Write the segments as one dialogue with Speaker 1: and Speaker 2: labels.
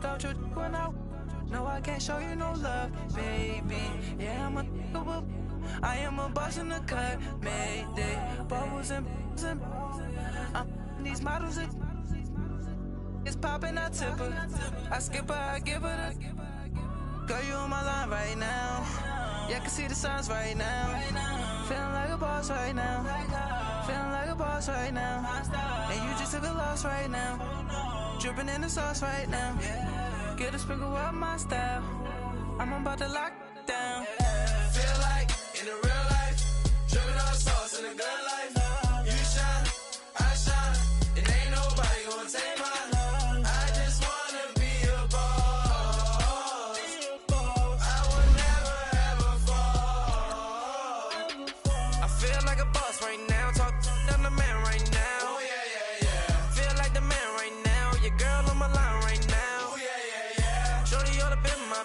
Speaker 1: out your when no, I can't show you no love, baby. Yeah, I am a boss in the cut, Mayday. Bubbles and I'm these models. It's popping, I tip her. I skip her, I give her the. Girl, you on my line right now. Yeah, I can see the signs right now. Feeling like a boss right now. Feeling like a boss right now. And you just took a loss right now. Dripping in the sauce right now. Get a sprinkle up my style. I'm about to lock down.
Speaker 2: Feel like in the real life, dripping on sauce in the good life. You shine, I shine, and ain't nobody gonna take mine. I just wanna be a boss. I would never ever fall.
Speaker 1: I feel like a boss right now. Talk to the man right now.
Speaker 2: Oh yeah, yeah, yeah.
Speaker 1: Feel like the man right now. Your girl on my line right now.
Speaker 2: Oh yeah, yeah, yeah.
Speaker 1: Shorty ought to been my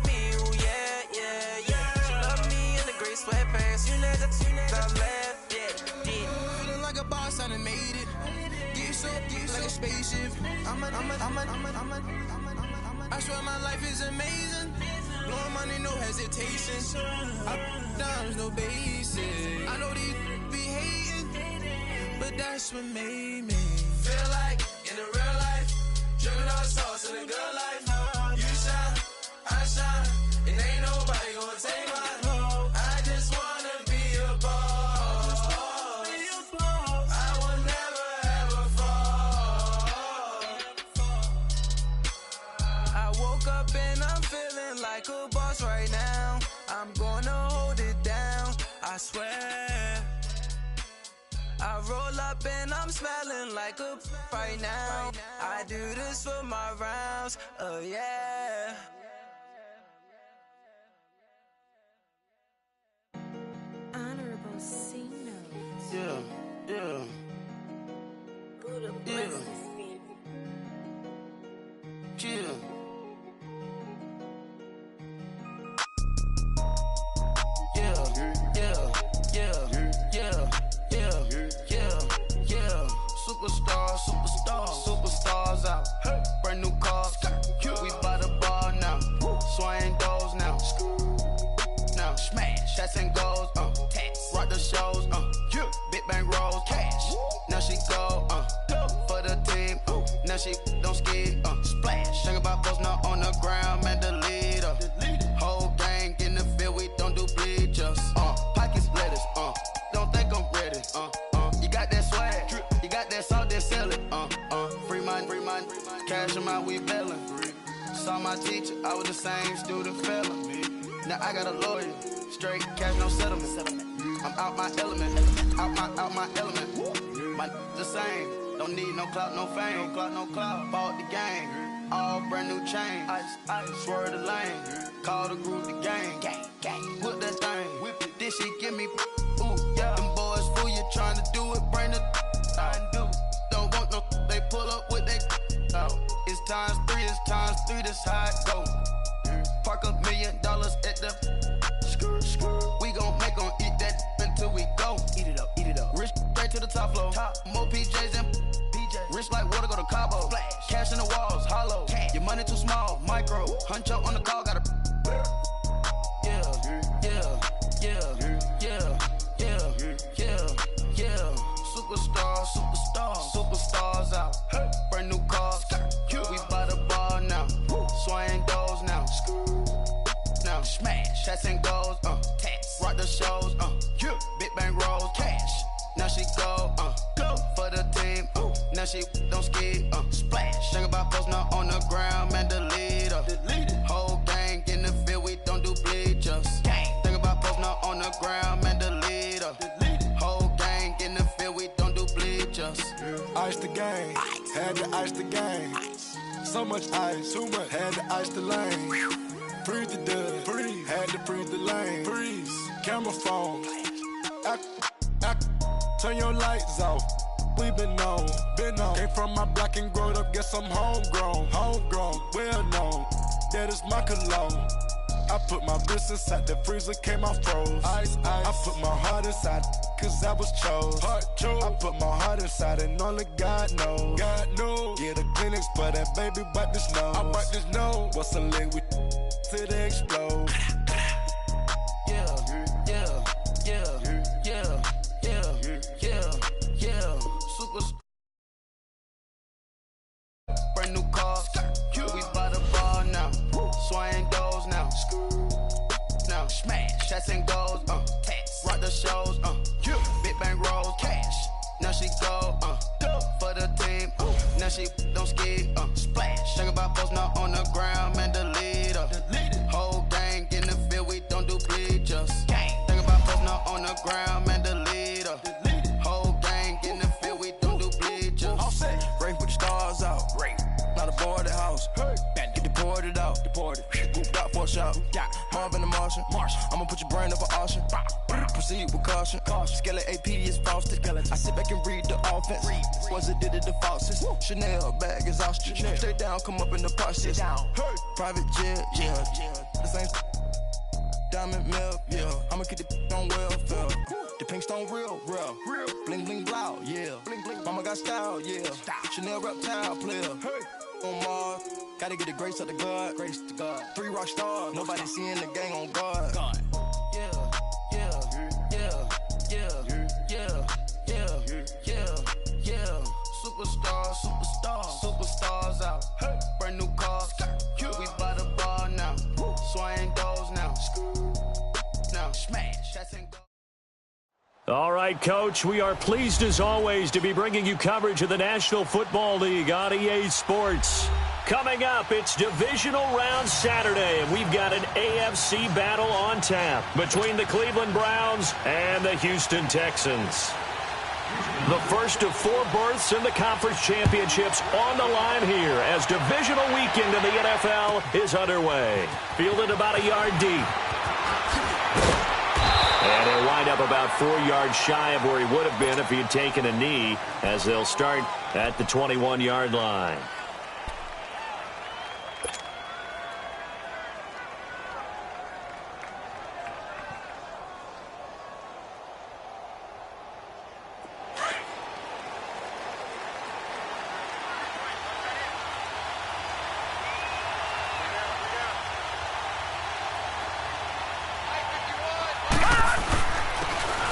Speaker 1: me. Ooh, yeah, yeah, yeah. She love me in the gray sweatpants. You know that left, yeah.
Speaker 2: Feeling like a boss, I done made it. Get so like a spaceship. I swear my life is amazing. Blowing money, no hesitation. Dimes, no basic. I know these be hating, but that's what made me feel like in the real life, dripping on sauce in the good life. You shine, I shine, and ain't nobody gonna take mine. I just wanna be a boss. I will never ever fall.
Speaker 1: I woke up and I'm feeling like a boss right now. I'm gonna hold it down, I swear. I roll up and I'm smelling like a right now. I do this for my rounds, oh yeah.
Speaker 3: Honorable C notes.
Speaker 4: Yeah, yeah,
Speaker 3: Buddha bless the spirit.
Speaker 4: yeah. Superstars out. Brand new cars. We by the bar now. Swaying doors now. Now smash. Shots and goals. Rock the shows. Big bang rolls. Cash. Now she go. For the team. Now she don't ski. Splash. Think about posting up on the ground. Man, the leader. Whole gang in the field. We don't do bleachers. Pockets lettuce. Don't think I'm ready. You got that swag. You got that salt that sell it. Free mind. Cash them out, we bailin'. Saw my teacher, I was the same student fella. Now I got a lawyer, straight cash, no settlement. I'm out my element, out my element. My the same, don't need no clout, no fame. Bought the game, all brand new chain. Ice, swerve the lane, call the group the gang. Whip that thing, whip it. This shit give me, ooh yeah. Them boys fool you tryna do it, bring the I do. Don't want no, they pull up with they out. It's times three, this how it go. Park $1 million at the we gon' make 'em eat that until we go. Eat it up. Rich straight to the top floor. More PJs and rich like water, go to Cabo. Splash. Cash in the walls, hollow. Your money too small, micro. Hunch up on the call, gotta. Superstars out. Brand new cars. We by the bar now. Swaying doors now. Now smash. Shots and goals. Rock the shows. Big bang rolls. Cash. Now she go. For the team. Now she don't ski. Splash. Think about posting up on the ground. Man, the leader. Whole gang in the field. We don't do bleachers. Think about posting up on the ground. Man, the leader. Whole gang in the field. We don't do bleachers.
Speaker 5: Ice the game, had to ice the game. So much ice, too much, had to ice the lane. Freeze the dud, freeze, had to freeze the lane. Freeze, camera phone. Turn your lights off. We been on. Came from my block and growed up, guess I'm homegrown, well known. That is my cologne. I put my wrist inside the freezer, came out froze. Ice. I put my heart inside, cause I was chose. I put my heart inside and only God knows. Yeah, the clinics for that baby bite this nose. What's a leg with till they explode?
Speaker 4: Brand new car, we by the bar now. Swaying doors now. Now, smash, shots and goals, rock the shows, big bang rolls, cash. Now she go, for the team, now she don't ski, splash. Think about post now on the ground, man, the leader. Whole gang in the field, we don't do bleachers. Think about post now on the ground, man, the leader. Whole gang in the field, we don't do bleachers.
Speaker 2: Rain put the stars out. Not a board the house. Get deported out. Moved out for a shot. Marvin the Martian. I'ma put your brain up for auction. Proceed with caution. Skeleton AP is frosted. I sit back and read the offense. Was it did it the falsest? Chanel bag is ostrich. Straight down, come up in the process. Private jet, yeah. The same diamond milk, yeah. I'ma get the on welfare. The pink stone real. Bling bling blow, yeah. Mama got style, yeah. Chanel reptile player. On Mars, gotta get the grace of the God. 3 rock stars, nobody seeing the gang on guard. Superstars out. Brand new car, we by the bar now. Swaying doors now. Now, smash, shots and go.
Speaker 6: All right, Coach, we are pleased as always to be bringing you coverage of the National Football League on EA Sports. Coming up, it's Divisional Round Saturday, and we've got an AFC battle on tap between the Cleveland Browns and the Houston Texans. The first of 4 berths in the conference championships on the line here as divisional weekend in the NFL is underway. Fielded about a yard deep. And he'll wind up about 4 yards shy of where he would have been if he had taken a knee, as they'll start at the 21-yard line.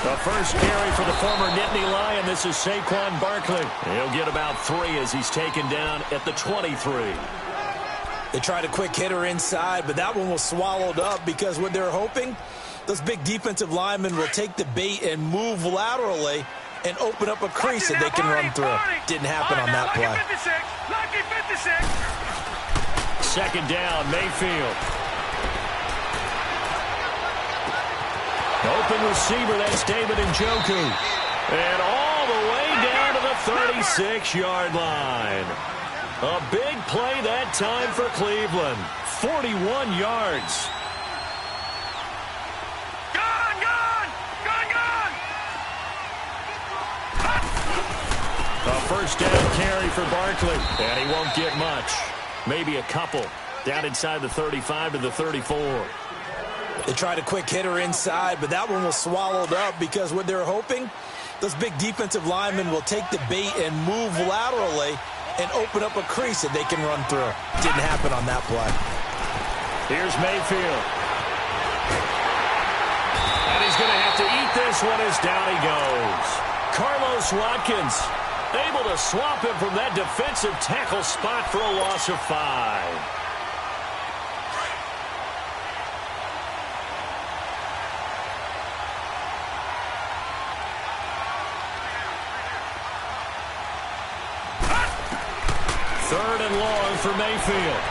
Speaker 6: The first carry for the former Nittany Lion. This is Saquon Barkley. He'll get about 3 as he's taken down at the 23.
Speaker 7: They tried a quick hitter inside, but that one was swallowed up because what they're hoping, those big defensive linemen will take the bait and move laterally and open up a crease that they can run through. Didn't happen on that play.
Speaker 8: Lucky 56.
Speaker 6: Second down, Mayfield. Open receiver, that's David Njoku. And all the way down to the 36-yard line. A big play that time for Cleveland. 41 yards. A first down carry for Barkley. And he won't get much. Maybe a couple. Down inside the 35 to the 34.
Speaker 7: They tried a quick hitter inside, but that one was swallowed up because what they're hoping, those big defensive linemen will take the bait and move laterally and open up a crease that they can run through. Didn't happen on that play.
Speaker 6: Here's Mayfield. And he's going to have to eat this one as down he goes. Carlos Watkins able to swamp him from that defensive tackle spot for a loss of 5. Third and long for Mayfield.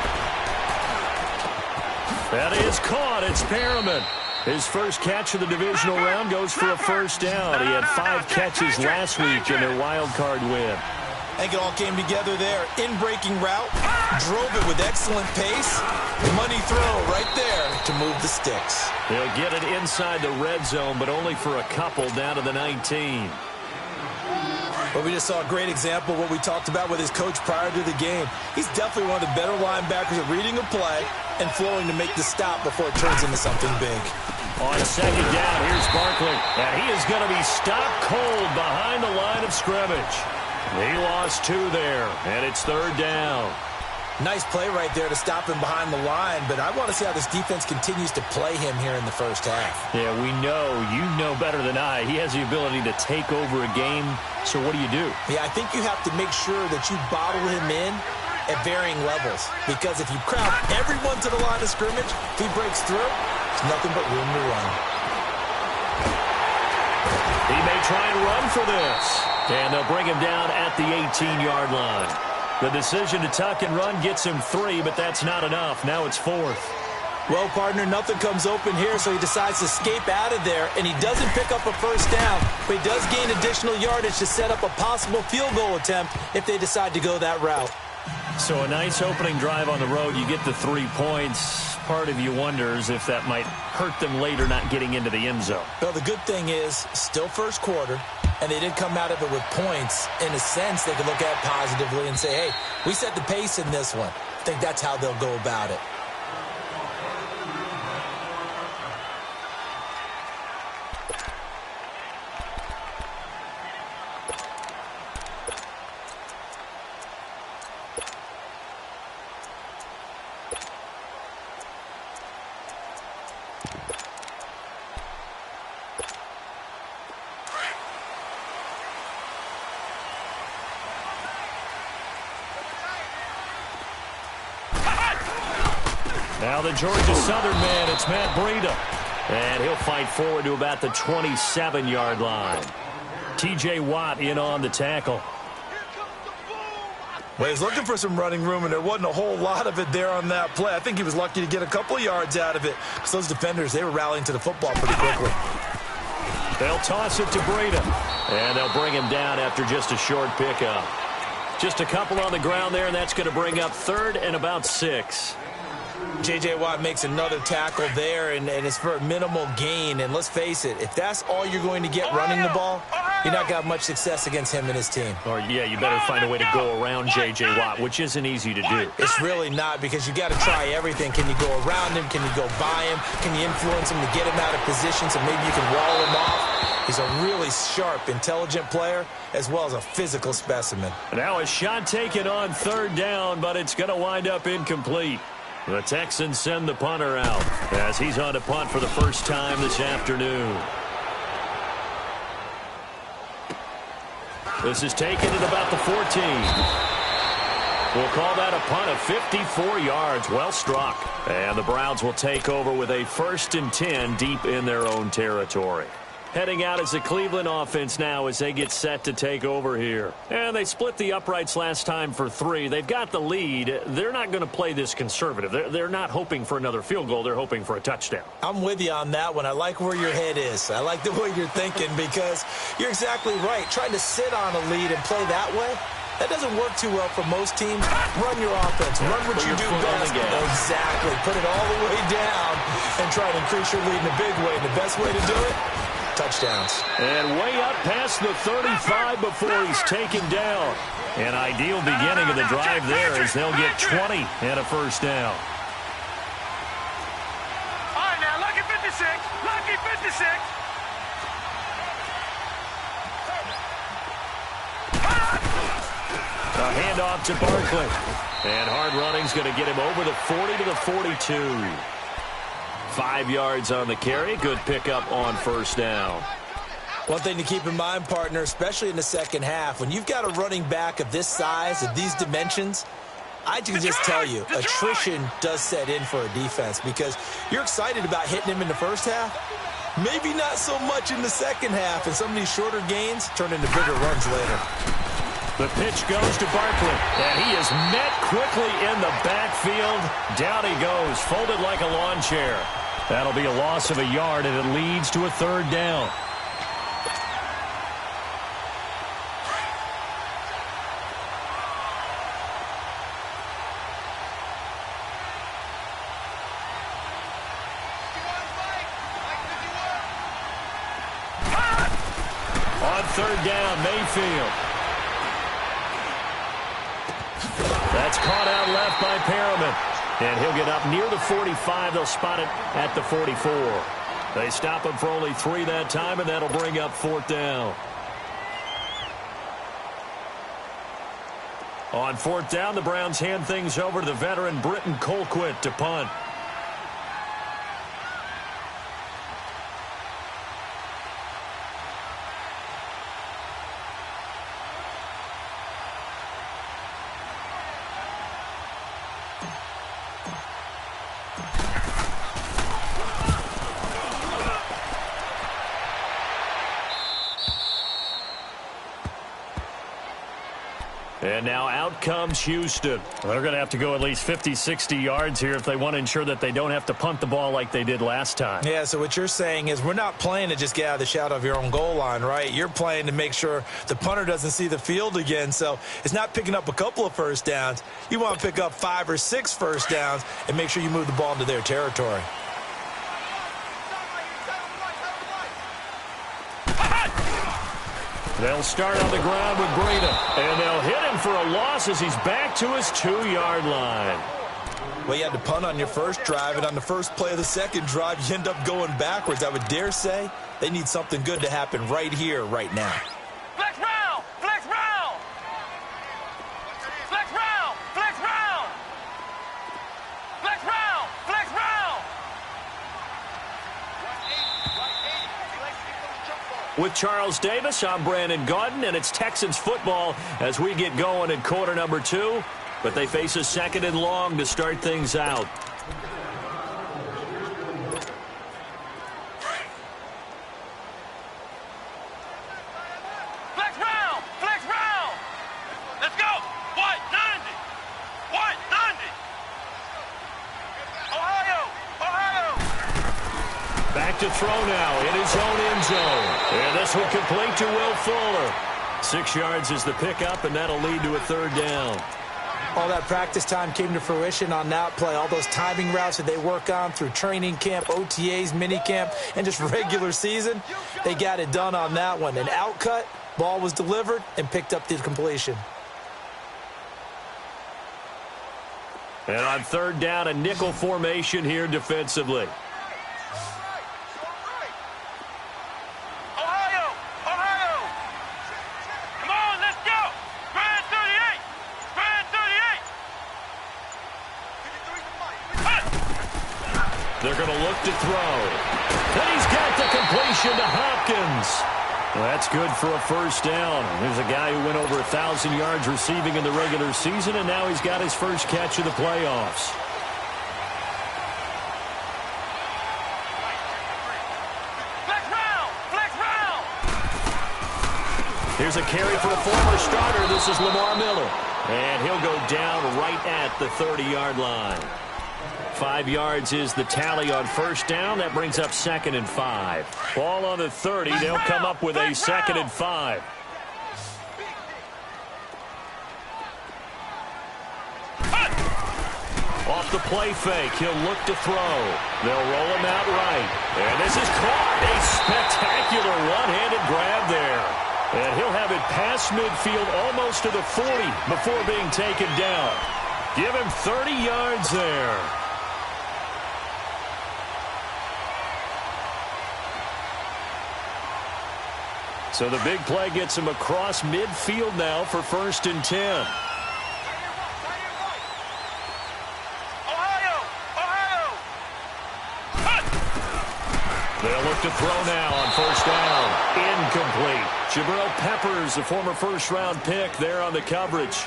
Speaker 6: That is caught. It's Perriman. His first catch of the divisional round goes for a first down. He had 5 catches last week in their wild card win.
Speaker 7: I think it all came together there. In-breaking route, drove it with excellent pace. Money throw right there to move the sticks.
Speaker 6: He'll get it inside the red zone, but only for a couple down to the 19.
Speaker 7: But we just saw a great example of what we talked about with his coach prior to the game. He's definitely one of the better linebackers at reading a play and flowing to make the stop before it turns into something big.
Speaker 6: On second down, here's Barkley. And he is going to be stopped cold behind the line of scrimmage. He lost 2 there, and it's third down.
Speaker 7: Nice play right there to stop him behind the line, but I want to see how this defense continues to play him here in the first half.
Speaker 6: Yeah, you know better than I. He has the ability to take over a game, so what do you do?
Speaker 7: Yeah, I think you have to make sure that you bottle him in at varying levels, because if you crowd everyone to the line of scrimmage, if he breaks through, there's nothing but room to run.
Speaker 6: He may try and run for this, and they'll bring him down at the 18-yard line. The decision to tuck and run gets him 3, but that's not enough. Now it's 4th.
Speaker 7: Well, partner, nothing comes open here, so he decides to escape out of there, and he doesn't pick up a first down, but he does gain additional yardage to set up a possible field goal attempt if they decide to go that route.
Speaker 6: So a nice opening drive on the road. You get the 3 points. Part of you wonders if that might hurt them later not getting into the end zone.
Speaker 7: Well, the good thing is, still first quarter, and they did come out of it with points. In a sense, they can look at it positively and say, hey, we set the pace in this one. I think that's how they'll go about it.
Speaker 6: Now the Georgia Southern man, it's Matt Breida. And he'll fight forward to about the 27-yard line. T.J. Watt in on the tackle.
Speaker 7: Well, he's looking for some running room, and there wasn't a whole lot of it there on that play. I think he was lucky to get a couple of yards out of it, because those defenders, they were rallying to the football pretty quickly.
Speaker 6: They'll toss it to Breida, and they'll bring him down after just a short pickup. Just a couple on the ground there, and that's going to bring up 3rd and about 6.
Speaker 7: J.J. Watt makes another tackle there, and it's for a minimal gain. And let's face it, if that's all you're going to get running the ball, you're not going to have much success against him and his team.
Speaker 6: Or, yeah, you better find a way to go around J.J. Watt, which isn't easy to do.
Speaker 7: It's really not, because you got to try everything. Can you go around him? Can you go by him? Can you influence him to get him out of position so maybe you can wall him off? He's a really sharp, intelligent player, as well as a physical specimen.
Speaker 6: Now a shot taken on 3rd down, but it's going to wind up incomplete. The Texans send the punter out as he's on to punt for the first time this afternoon. This is taken at about the 14. We'll call that a punt of 54 yards. Well struck. And the Browns will take over with a 1st and 10 deep in their own territory. Heading out is the Cleveland offense now as they get set to take over here. And they split the uprights last time for 3. They've got the lead. They're not going to play this conservative. They're not hoping for another field goal. They're hoping for a touchdown.
Speaker 7: I'm with you on that one. I like where your head is. I like the way you're thinking, because you're exactly right. Trying to sit on a lead and play that way, that doesn't work too well for most teams. Run your offense. Run what you do best. Exactly. Put it all the way down and try to increase your lead in a big way. And the best way to do it, touchdowns.
Speaker 6: And way up past the 35 before he's taken down. An ideal beginning of the drive there as they'll get 20 and a first down.
Speaker 8: All right, now, lucky 56. Lucky 56.
Speaker 6: A handoff to Barkley. And hard running's going to get him over the 40 to the 42. 5 yards on the carry. Good pickup on first down.
Speaker 7: One thing to keep in mind, partner, especially in the second half, when you've got a running back of this size, of these dimensions, I can just tell you, attrition does set in for a defense, because you're excited about hitting him in the first half. Maybe not so much in the second half, and some of these shorter gains turn into bigger runs later.
Speaker 6: The pitch goes to Barkley, and he is met quickly in the backfield. Down he goes, folded like a lawn chair. That'll be a loss of a yard, and it leads to a 3rd down. On 3rd down, Mayfield. That's caught out left by Perriman. And he'll get up near the 45. They'll spot it at the 44. They stop him for only 3 that time, and that'll bring up 4th down. On 4th down, the Browns hand things over to the veteran Britton Colquitt to punt. And now out comes Houston. They're going to have to go at least 50, 60 yards here if they want to ensure that they don't have to punt the ball like they did last time.
Speaker 7: Yeah, so what you're saying is we're not playing to just get out of the shadow of your own goal line, right? You're playing to make sure the punter doesn't see the field again. So it's not picking up a couple of first downs. You want to pick up 5 or 6 first downs and make sure you move the ball into their territory.
Speaker 6: They'll start on the ground with Breida, and they'll hit him for a loss as he's back to his 2-yard line.
Speaker 7: Well, you had to punt on your first drive, and on the first play of the second drive, you end up going backwards. I would dare say they need something good to happen right here, right now.
Speaker 8: Flex round! Flex round! Flex round! Flex round! Flex round! Flex round!
Speaker 6: With Charles Davis, I'm Brandon Gaudin, and it's Texans football as we get going in quarter number 2. But they face a 2nd and long to start things out.
Speaker 8: Flex round! Flex round! Let's go! White 90! White 90! Ohio! Ohio!
Speaker 6: Back to throw now in his own end zone. And this one complete to Will Fuller. 6 yards is the pickup, and that'll lead to a 3rd down.
Speaker 7: All that practice time came to fruition on that play. All those timing routes that they work on through training camp, OTAs, minicamp, and just regular season, they got it done on that one. An outcut, ball was delivered, and picked up the completion.
Speaker 6: And on 3rd down, a nickel formation here defensively. They're going to look to throw. And he's got the completion to Hopkins. Well, that's good for a 1st down. There's a guy who went over 1,000 yards receiving in the regular season, and now he's got his first catch of the playoffs.
Speaker 8: Flex round! Flex round!
Speaker 6: Here's a carry for a former starter. This is Lamar Miller. And he'll go down right at the 30-yard line. 5 yards is the tally on 1st down. That brings up 2nd and 5. Ball on the 30. They'll come up with a 2nd and 5. Off the play fake. He'll look to throw. They'll roll him out right. And this is caught. A spectacular one-handed grab there. And he'll have it past midfield almost to the 40 before being taken down. Give him 30 yards there. So the big play gets him across midfield now for 1st and 10.
Speaker 8: Ohio! Ohio!
Speaker 6: They'll look to throw now on 1st down. Incomplete. Jabril Peppers, a former 1st-round pick, there on the coverage.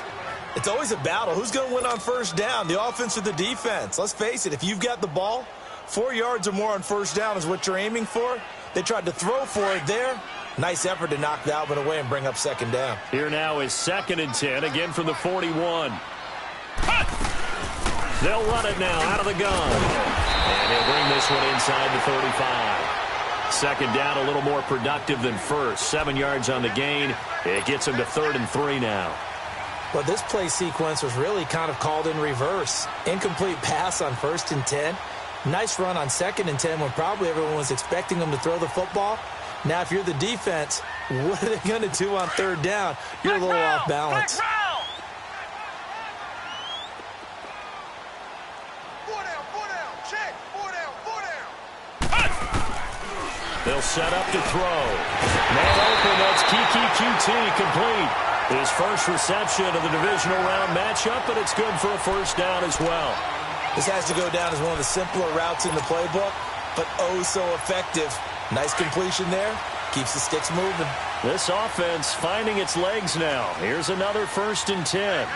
Speaker 7: It's always a battle. Who's going to win on 1st down, the offense or the defense? Let's face it, if you've got the ball, 4 yards or more on 1st down is what you're aiming for. They tried to throw for it there. Nice effort to knock that one away and bring up 2nd down.
Speaker 6: Here now is 2nd and 10, again from the 41. They'll run it now out of the gun. And they'll bring this one inside the 35. 2nd down, a little more productive than 1st. 7 yards on the gain. It gets them to 3rd and 3 now.
Speaker 7: Well, this play sequence was really kind of called in reverse. Incomplete pass on 1st and 10. Nice run on 2nd and 10 when probably everyone was expecting them to throw the football. Now, if you're the defense, what are they going to do on 3rd down? You're a little off balance.
Speaker 6: They'll set up to throw. Man open, that's QT complete. His first reception of the divisional round matchup, and it's good for a first down as well.
Speaker 7: This has to go down as one of the simpler routes in the playbook, but oh so effective. Nice completion there. Keeps the sticks moving.
Speaker 6: This offense finding its legs now. Here's another 1st and 10.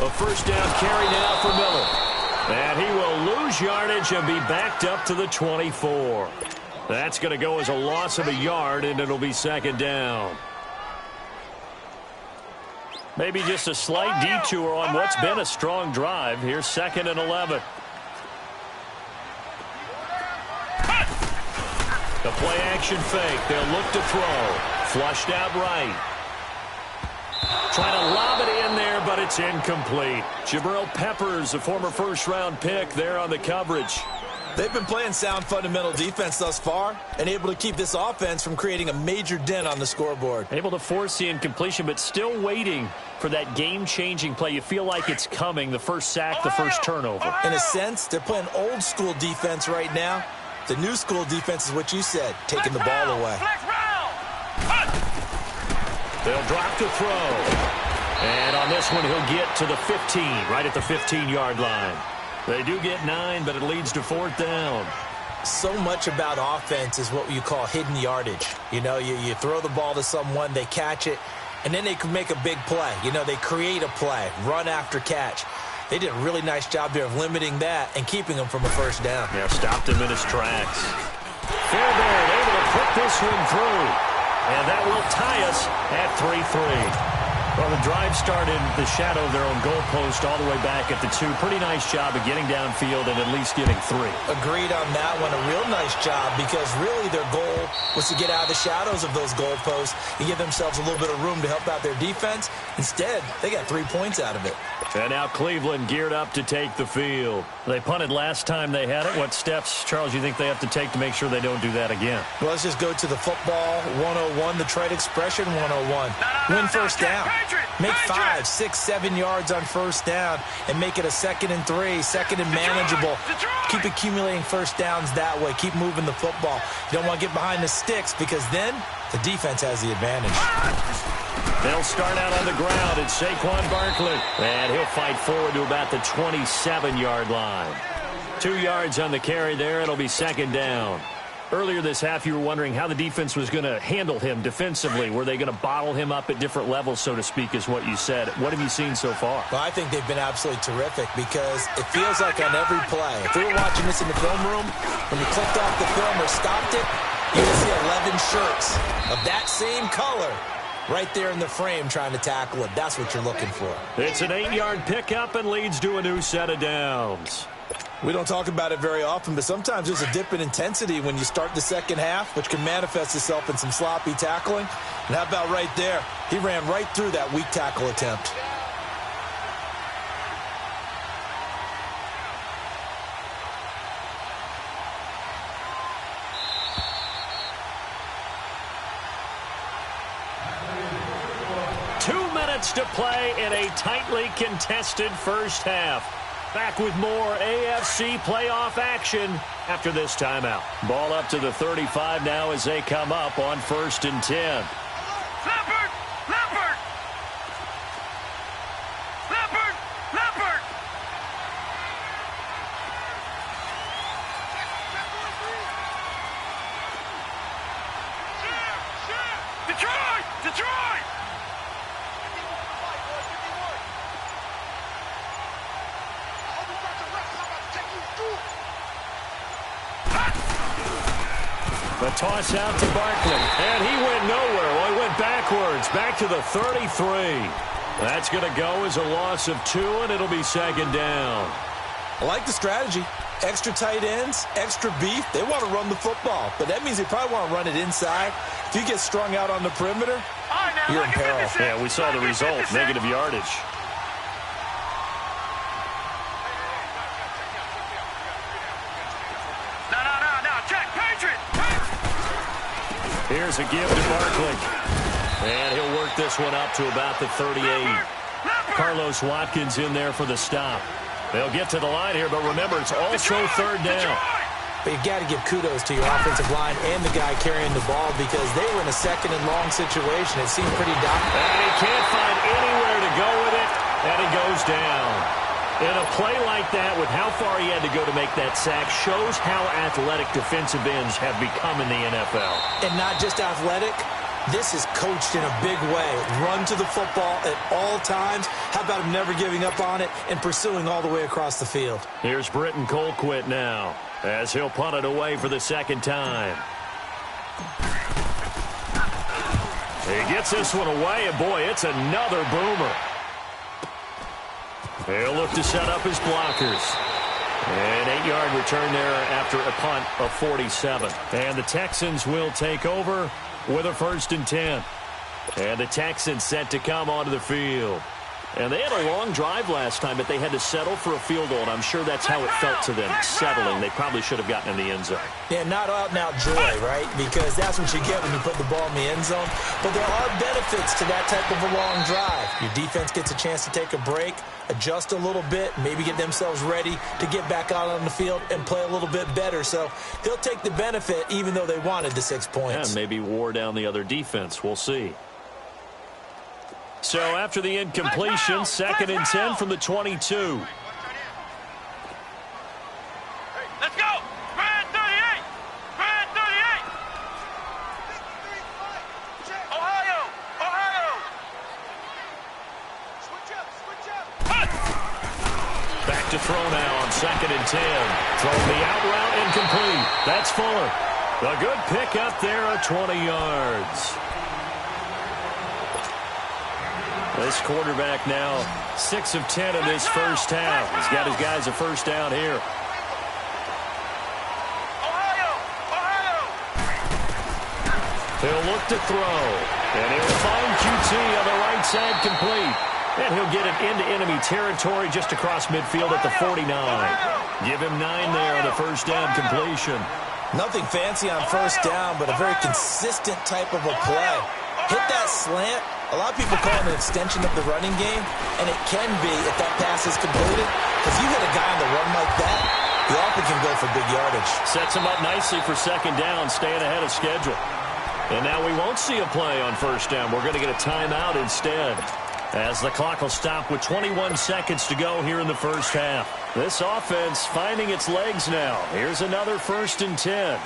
Speaker 6: A first down carry now for Miller. And he will lose yardage and be backed up to the 24. That's going to go as a loss of a yard, and it'll be 2nd down. Maybe just a slight detour on what's been a strong drive. Here's 2nd and 11. The play-action fake. They'll look to throw. Flushed out right. Trying to lob it in there, but it's incomplete. Jabril Peppers, a former first-round pick, there on the coverage.
Speaker 7: They've been playing sound fundamental defense thus far and able to keep this offense from creating a major dent on the scoreboard.
Speaker 6: Able to force the incompletion, but still waiting for that game-changing play. You feel like it's coming, the first sack, the first turnover.
Speaker 7: In a sense, they're playing old-school defense right now. The new school defense is what you said, taking the ball away.
Speaker 6: They'll drop to throw. And on this one, he'll get to the 15, right at the 15-yard line. They do get 9, but it leads to 4th down.
Speaker 7: So much about offense is what you call hidden yardage. You know, you throw the ball to someone, they catch it, and then they can make a big play. You know, they create a play, run after catch. They did a really nice job there of limiting that and keeping him from a first down.
Speaker 6: Yeah, stopped him in his tracks. Fairbairn able to put this one through. And that will tie us at 3-3. Well, the drive started the shadow of their own goalpost all the way back at the 2. Pretty nice job of getting downfield and at least getting 3.
Speaker 7: Agreed on that one. A real nice job because really their goal was to get out of the shadows of those goalposts and give themselves a little bit of room to help out their defense. Instead, they got 3 points out of it.
Speaker 6: And now Cleveland geared up to take the field. They punted last time they had it. What steps, Charles, you think they have to take to make sure they don't do that again?
Speaker 7: Well, let's just go to the football 101, the trade expression 101. Win first down. Make 5, 6, 7 yards on first down and make it a 2nd and 3, 2nd and manageable. Keep accumulating first downs that way. Keep moving the football. You don't want to get behind the sticks because then the defense has the advantage.
Speaker 6: They'll start out on the ground. It's Saquon Barkley. And he'll fight forward to about the 27-yard line. 2 yards on the carry there. It'll be 2nd down. Earlier this half, you were wondering how the defense was going to handle him defensively. Were they going to bottle him up at different levels, so to speak, is what you said. What have you seen so far?
Speaker 7: Well, I think they've been absolutely terrific because it feels like on every play, if we were watching this in the film room, when you clicked off the film or stopped it, you would see 11 shirts of that same color right there in the frame trying to tackle it. That's what you're looking for.
Speaker 6: It's an 8-yard pickup and leads to a new set of downs.
Speaker 7: We don't talk about it very often, but sometimes there's a dip in intensity when you start the second half, which can manifest itself in some sloppy tackling. And how about right there? He ran right through that weak tackle attempt.
Speaker 6: To play in a tightly contested first half. Back with more AFC playoff action after this timeout. Ball up to the 35 now as they come up on 1st and 10.
Speaker 8: Leopard! Leopard! Leopard! Leopard! Detroit! Detroit!
Speaker 6: The toss out to Barkley, and he went nowhere. Well, he went backwards, back to the 33. That's going to go as a loss of 2, and it'll be 2nd down.
Speaker 7: I like the strategy. Extra tight ends, extra beef. They want to run the football, but that means they probably want to run it inside. If you get strung out on the perimeter, you're in peril.
Speaker 6: Yeah, we saw the result, negative yardage. Here's a give to Barkley. And he'll work this one up to about the 38. Carlos Watkins in there for the stop. They'll get to the line here, but remember, it's also 3rd down.
Speaker 7: But you've got to give kudos to your offensive line and the guy carrying the ball because they were in a second and long situation. It seemed pretty dominant.
Speaker 6: And he can't find anywhere to go with it, and he goes down. In a play like that, with how far he had to go to make that sack, shows how athletic defensive ends have become in the NFL.
Speaker 7: And not just athletic. This is coached in a big way. Run to the football at all times. How about him never giving up on it and pursuing all the way across the field?
Speaker 6: Here's Britton Colquitt now, as he'll punt it away for the second time. He gets this one away, and boy, it's another boomer. He'll look to set up his blockers. An 8-yard return there after a punt of 47. And the Texans will take over with a 1st and 10. And the Texans set to come onto the field. And they had a long drive last time, but they had to settle for a field goal, and I'm sure that's how it felt to them, settling. They probably should have gotten in the end zone.
Speaker 7: Yeah, not out-and-out joy, right? Because that's what you get when you put the ball in the end zone. But there are benefits to that type of a long drive. Your defense gets a chance to take a break, adjust a little bit, maybe get themselves ready to get back out on the field and play a little bit better. So they'll take the benefit even though they wanted the 6 points.
Speaker 6: And maybe wore down the other defense. We'll see. So after the incompletion, 2nd and 10 from the 22.
Speaker 8: Let's go! Brad 38! Brad 38! Ohio! Ohio! Switch up!
Speaker 6: Back to throw now on 2nd and 10. Throwing the out route incomplete. That's Fuller. A good pick up there at 20 yards. This quarterback now 6 of 10 in this first half. He's got his guys a first down here.
Speaker 8: Ohio! Ohio!
Speaker 6: He'll look to throw. And he'll find QT on the right side complete. And he'll get it into enemy territory just across midfield at the 49. Give him 9 there on the first down completion.
Speaker 7: Nothing fancy on first down, but a very consistent type of a play. Hit that slant. A lot of people call it an extension of the running game, and it can be if that pass is completed. Because you hit a guy on the run like that, he often can go for big yardage.
Speaker 6: Sets him up nicely for second down, staying ahead of schedule. And now we won't see a play on first down. We're going to get a timeout instead, as the clock will stop with 21 seconds to go here in the first half. This offense finding its legs now. Here's another 1st and 10.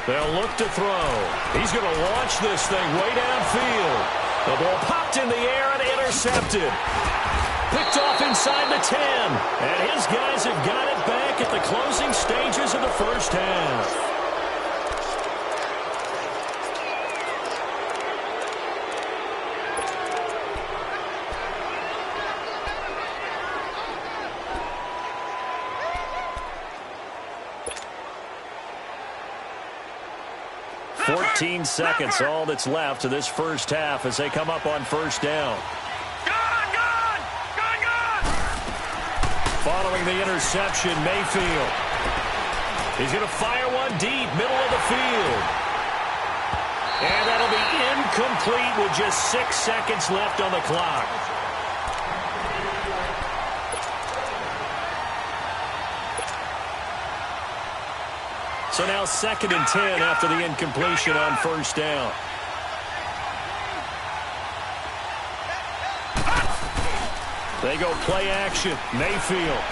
Speaker 6: They'll look to throw. He's going to launch this thing way downfield. The ball popped in the air and intercepted. Picked off inside the 10. And his guys have got it back at the closing stages of the first half. Seconds, all that's left to this first half as they come up on first down.
Speaker 8: Gone!
Speaker 6: Following the interception, Mayfield. He's going to fire one deep, middle of the field. And that'll be incomplete with just 6 seconds left on the clock. So now 2nd and 10 after the incompletion on first down. They go play action. Mayfield.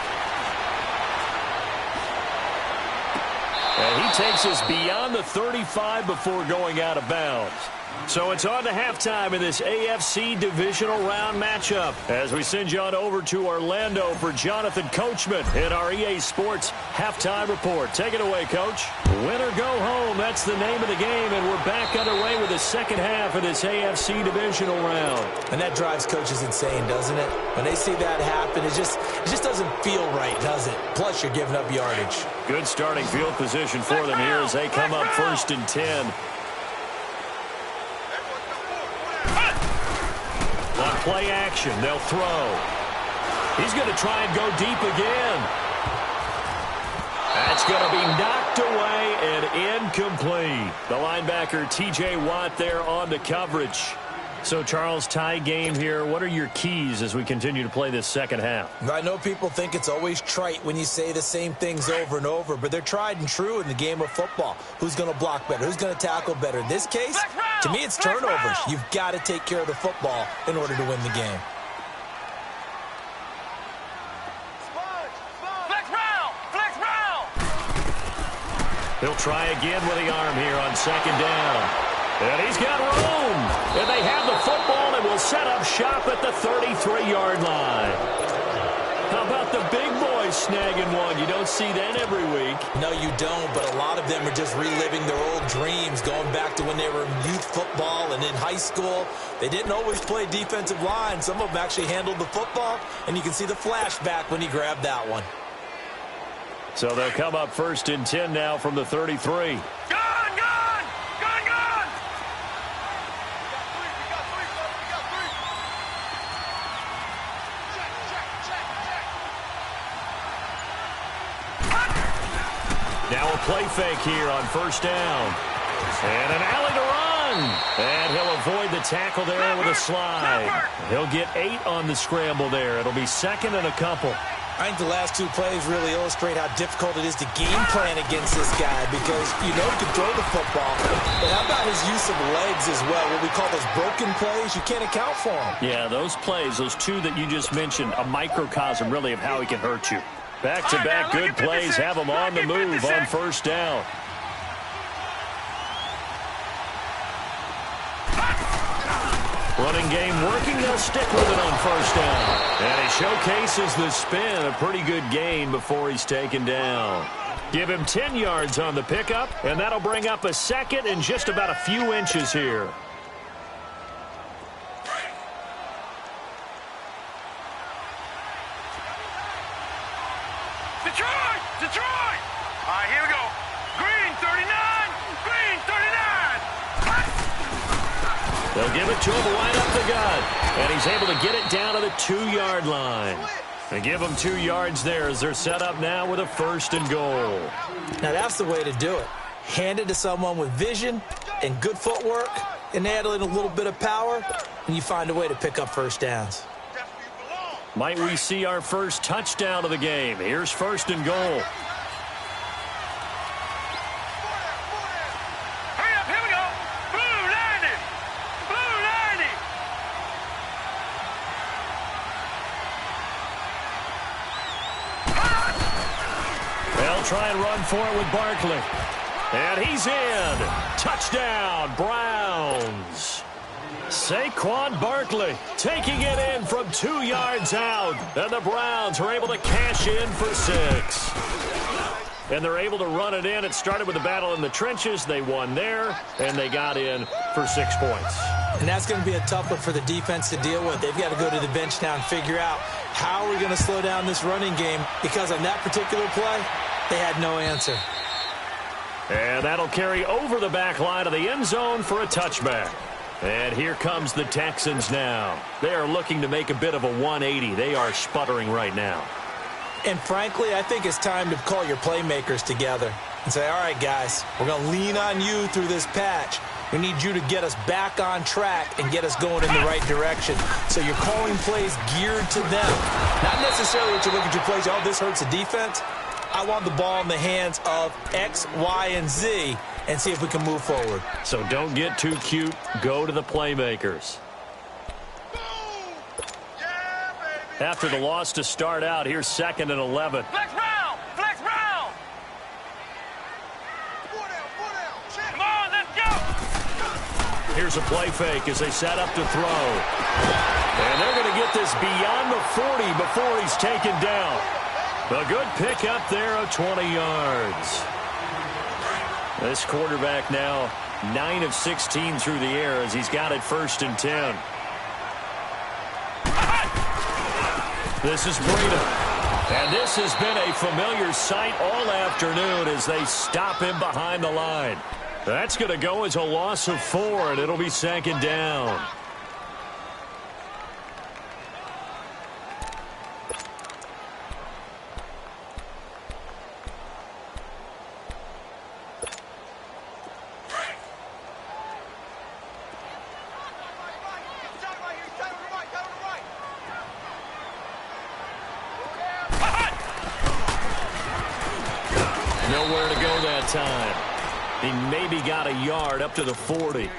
Speaker 6: And he takes us beyond the 35 before going out of bounds. So it's on to halftime in this AFC divisional round matchup as we send you on over to Orlando for Jonathan Coachman in our EA Sports halftime report. Take it away, Coach. Win or go home, that's the name of the game, and we're back underway with the second half of this AFC divisional round.
Speaker 7: And that drives coaches insane, doesn't it? When they see that happen, it just doesn't feel right, does it? Plus, you're giving up yardage.
Speaker 6: Good starting field position for them here as they come up 1st and 10. On play action, they'll throw. He's going to try and go deep again. That's going to be knocked away and incomplete. The linebacker, T.J. Watt, there on the coverage. So, Charles, tie game here. What are your keys as we continue to play this second half?
Speaker 7: I know people think it's always trite when you say the same things over and over, but they're tried and true in the game of football. Who's going to block better? Who's going to tackle better? In this case, to me, it's turnovers. You've got to take care of the football in order to win the game.
Speaker 6: He'll try again with the arm here on second down. And he's got room. And they have the football and will set up shop at the 33-yard line. How about the big boys snagging one? You don't see that every week.
Speaker 7: No, you don't, but a lot of them are just reliving their old dreams, going back to when they were in youth football and in high school. They didn't always play defensive line. Some of them actually handled the football, and you can see the flashback when he grabbed that one.
Speaker 6: So they'll come up 1st and 10 now from the 33. Now a play fake here on 1st down. And an alley to run. And he'll avoid the tackle there with a slide. He'll get 8 on the scramble there. It'll be 2nd and a couple.
Speaker 7: I think the last 2 plays really illustrate how difficult it is to game plan against this guy because you know he can throw the football. But how about his use of legs as well? What we call those broken plays, you can't account for them.
Speaker 6: Yeah, those plays, those 2 that you just mentioned, a microcosm really of how he can hurt you. Back-to-back good plays have him on the move on 1st down. Running game working. They'll stick with it on 1st down. And he showcases the spin. A pretty good gain before he's taken down. Give him 10 yards on the pickup, and that'll bring up a 2nd and just about a few inches here.
Speaker 8: Detroit! All right, here we go. Green 39, green 39.
Speaker 6: They'll give it to him right up the gut. And he's able to get it down to the 2-yard line. They give him 2 yards there as they're set up now with a 1st and goal.
Speaker 7: Now that's the way to do it. Hand it to someone with vision and good footwork and add in a little bit of power, and you find a way to pick up 1st downs.
Speaker 6: Might we see our first touchdown of the game? Here's 1st and goal.
Speaker 8: Hurry up, here we go. Blue 90. Blue 90.
Speaker 6: They'll try and run for it with Barkley. And he's in. Touchdown, Browns. Saquon Barkley taking it in from 2 yards out. And the Browns are able to cash in for 6. And they're able to run it in. It started with a battle in the trenches. They won there, and they got in for 6 points.
Speaker 7: And that's going to be a tough one for the defense to deal with. They've got to go to the bench now and figure out how are we going to slow down this running game, because on that particular play, they had no answer.
Speaker 6: And that'll carry over the back line of the end zone for a touchback. And here comes the Texans now. They are looking to make a bit of a 180. They are sputtering right now.
Speaker 7: And frankly, I think it's time to call your playmakers together and say, all right, guys, we're going to lean on you through this patch. We need you to get us back on track and get us going in the right direction. So you're calling plays geared to them. Not necessarily that you look at your plays, oh, this hurts the defense. I want the ball in the hands of X, Y, and Z and see if we can move forward.
Speaker 6: So don't get too cute. Go to the playmakers. After the loss to start out, here's 2nd and 11.
Speaker 8: Flex round! Flex round! Come on, let's go!
Speaker 6: Here's a play fake as they set up to throw. And they're going to get this beyond the 40 before he's taken down. A good pick up there of 20 yards. This quarterback now 9 of 16 through the air as he's got it 1st and 10. This is Breida. And this has been a familiar sight all afternoon as they stop him behind the line. That's going to go as a loss of 4, and it'll be 2nd down. nowhere to go that time. He maybe got a yard up to the 40.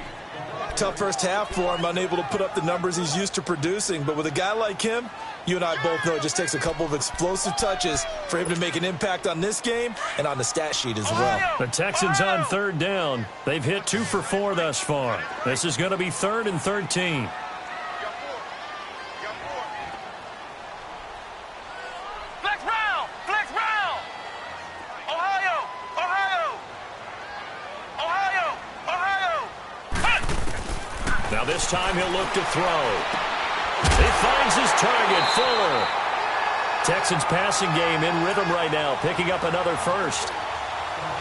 Speaker 7: Tough first half for him, unable to put up the numbers he's used to producing. But with a guy like him, you and I both know it just takes a couple of explosive touches for him to make an impact on this game and on the stat sheet as well.
Speaker 6: The Texans on third down. They've hit 2 for 4 thus far. This is going to be 3rd and 13. Now this time he'll look to throw. He finds his target, Fuller. Texans passing game in rhythm right now, picking up another first.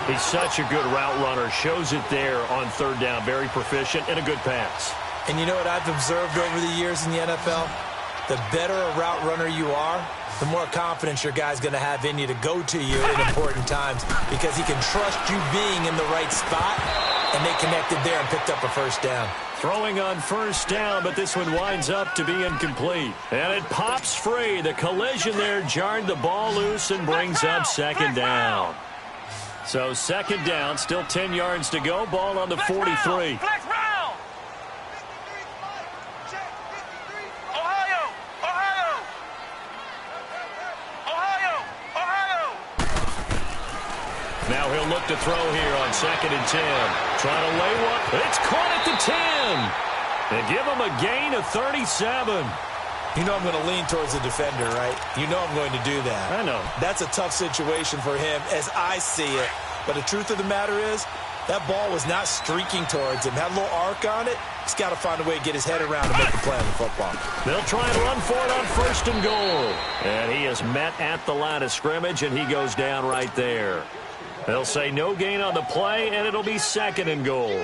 Speaker 6: He's such a good route runner. Shows it there on third down. Very proficient and a good pass.
Speaker 7: And you know what I've observed over the years in the NFL? The better a route runner you are, the more confidence your guy's going to have in you to go to you at important times because he can trust you being in the right spot, and they connected there and picked up a first down.
Speaker 6: Throwing on first down, but this one winds up to be incomplete. And it pops free. The collision there jarred the ball loose and brings up second down. So second down, still 10 yards to go. Ball on the 43. Now he'll look to throw here on 2nd and 10. Trying to lay one. It's caught at the 10. They give him a gain of 37.
Speaker 7: You know I'm going to lean towards the defender, right? You know I'm going to do that.
Speaker 6: I know.
Speaker 7: That's a tough situation for him as I see it. But the truth of the matter is, that ball was not streaking towards him. Had a little arc on it. He's got to find a way to get his head around and make the play on the football.
Speaker 6: They'll try and run for it on 1st and goal. And he is met at the line of scrimmage, and he goes down right there. They'll say no gain on the play, and it'll be 2nd and goal.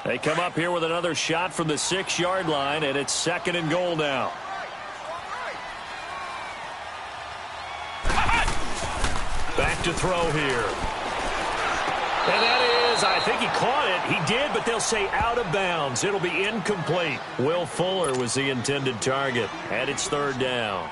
Speaker 6: They come up here with another shot from the 6-yard line, and it's 2nd and goal now. Back to throw here. And that is, I think he caught it. He did, but they'll say out of bounds. It'll be incomplete. Will Fuller was the intended target, and it's 3rd down.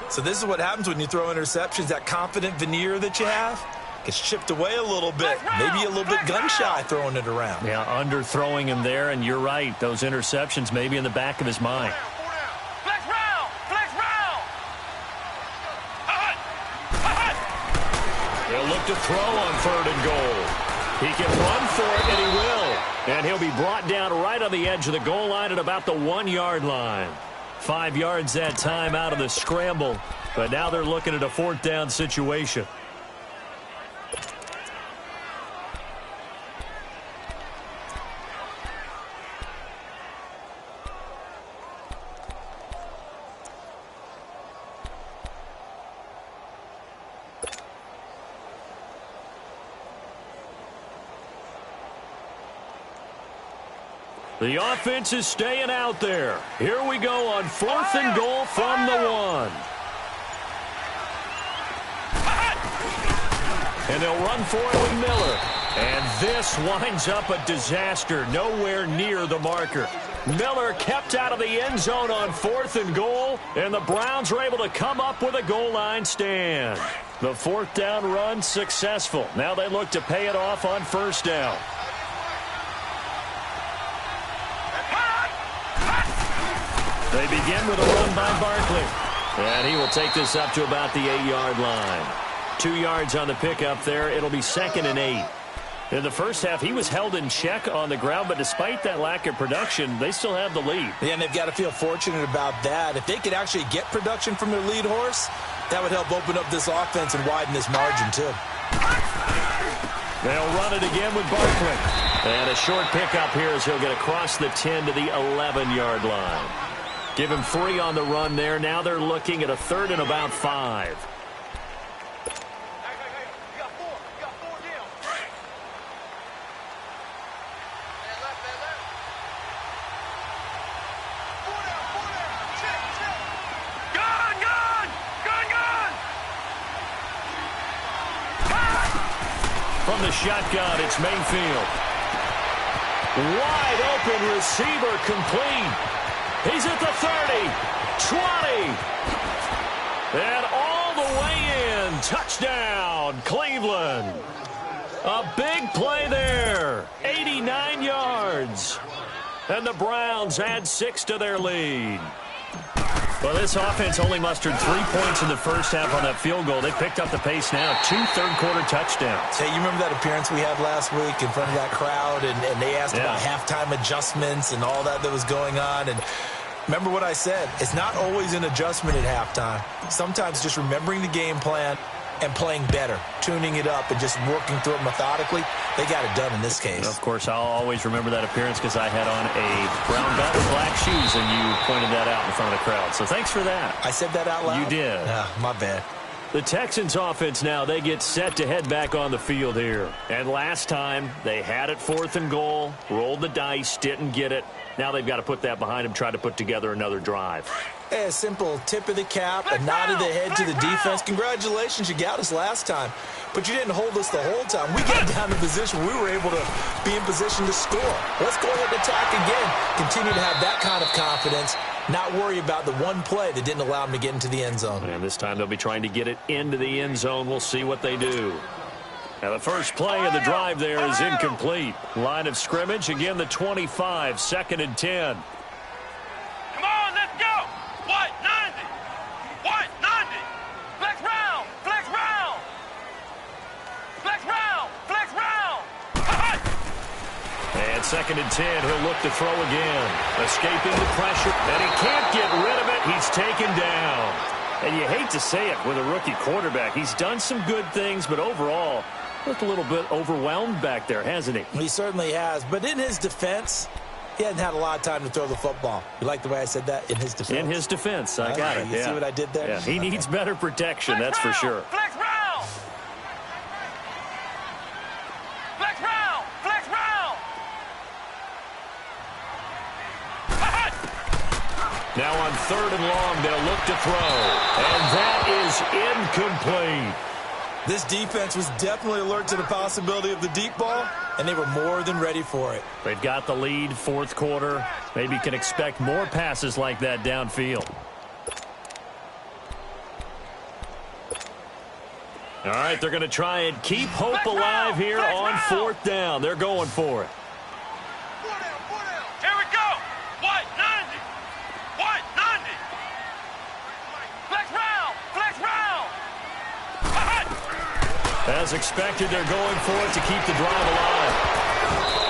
Speaker 7: So this is what happens when you throw interceptions. That confident veneer that you have gets chipped away a little bit. Maybe a little bit gun-shy throwing it around.
Speaker 6: Yeah, underthrowing him there, and you're right. Those interceptions may be in the back of his mind.
Speaker 8: Flex round! Flex round!
Speaker 6: He'll look to throw on 3rd and goal. He can run for it, and he will. And he'll be brought down right on the edge of the goal line at about the 1-yard line. 5 yards that time out of the scramble, but now they're looking at a 4th down situation. The offense is staying out there. Here we go on 4th and goal from the 1. And they'll run for it with Miller. And this winds up a disaster. Nowhere near the marker. Miller kept out of the end zone on 4th and goal, and the Browns are able to come up with a goal line stand. The 4th down run successful. Now they look to pay it off on 1st down. They begin with a run by Barkley. And he will take this up to about the 8-yard line. 2 yards on the pickup there. It'll be 2nd and 8. In the first half, he was held in check on the ground, but despite that lack of production, they still have the lead.
Speaker 7: Yeah, and they've got to feel fortunate about that. If they could actually get production from their lead horse, that would help open up this offense and widen this margin, too.
Speaker 6: They'll run it again with Barkley. And a short pickup here as he'll get across the 10 to the 11-yard line. Give him 3 on the run there. Now they're looking at a 3rd and about 5. From the shotgun, it's Mayfield. Wide open receiver complete. He's at the 30, 20, and all the way in. Touchdown, Cleveland. A big play there. 89 yards. And the Browns add 6 to their lead. Well, this offense only mustered 3 points in the first half on that field goal. They picked up the pace now. 2 third-quarter touchdowns.
Speaker 7: Hey, you remember that appearance we had last week in front of that crowd, and they asked about halftime adjustments and all that was going on, and remember what I said. It's not always an adjustment at halftime. Sometimes just remembering the game plan and playing better, tuning it up and just working through it methodically. They got it done in this case.
Speaker 6: Of course, I'll always remember that appearance because I had on a brown belt with black shoes, and you pointed that out in front of the crowd. So thanks for that.
Speaker 7: I said that out loud?
Speaker 6: You did.
Speaker 7: My bad.
Speaker 6: The Texans offense now, they get set to head back on the field here. And last time, they had it 4th and goal, rolled the dice, didn't get it. Now they've got to put that behind them, try to put together another drive.
Speaker 7: Hey, a simple tip of the cap, a nod of the head to the defense. Congratulations, you got us last time. But you didn't hold us the whole time. We got down to position where we were able to be in position to score. Let's go ahead and attack again. Continue to have that kind of confidence. Not worry about the one play that didn't allow them to get into the end zone.
Speaker 6: And this time they'll be trying to get it into the end zone. We'll see what they do. Now the first play of the drive there is incomplete. Line of scrimmage, again the 25, 2nd and 10.
Speaker 8: Come on, let's go. What? 90. What? 90. Flex round. Flex round. Flex round. Flex round.
Speaker 6: And 2nd and 10, he'll look to throw again. Escaping the pressure, and he can't get rid of it. He's taken down. And you hate to say it with a rookie quarterback. He's done some good things, but overall, looked a little bit overwhelmed back there, hasn't he?
Speaker 7: He certainly has. But in his defense, he hadn't had a lot of time to throw the football. You like the way I said that? In his defense?
Speaker 6: In his defense. I got it.
Speaker 7: You see what I did there?
Speaker 6: Yeah. He needs better protection, that's for sure.
Speaker 8: Flex round. Flex round. Flex round.
Speaker 6: Now on 3rd and long, they'll look to throw. And that is incomplete.
Speaker 7: This defense was definitely alert to the possibility of the deep ball, and they were more than ready for it.
Speaker 6: They've got the lead, 4th quarter. Maybe can expect more passes like that downfield. All right, they're going to try and keep hope alive here on 4th down. They're going for it.
Speaker 8: Here we go. What? 90. What? 90. Flex round. Flex round.
Speaker 6: As expected, they're going for it to keep the drive alive.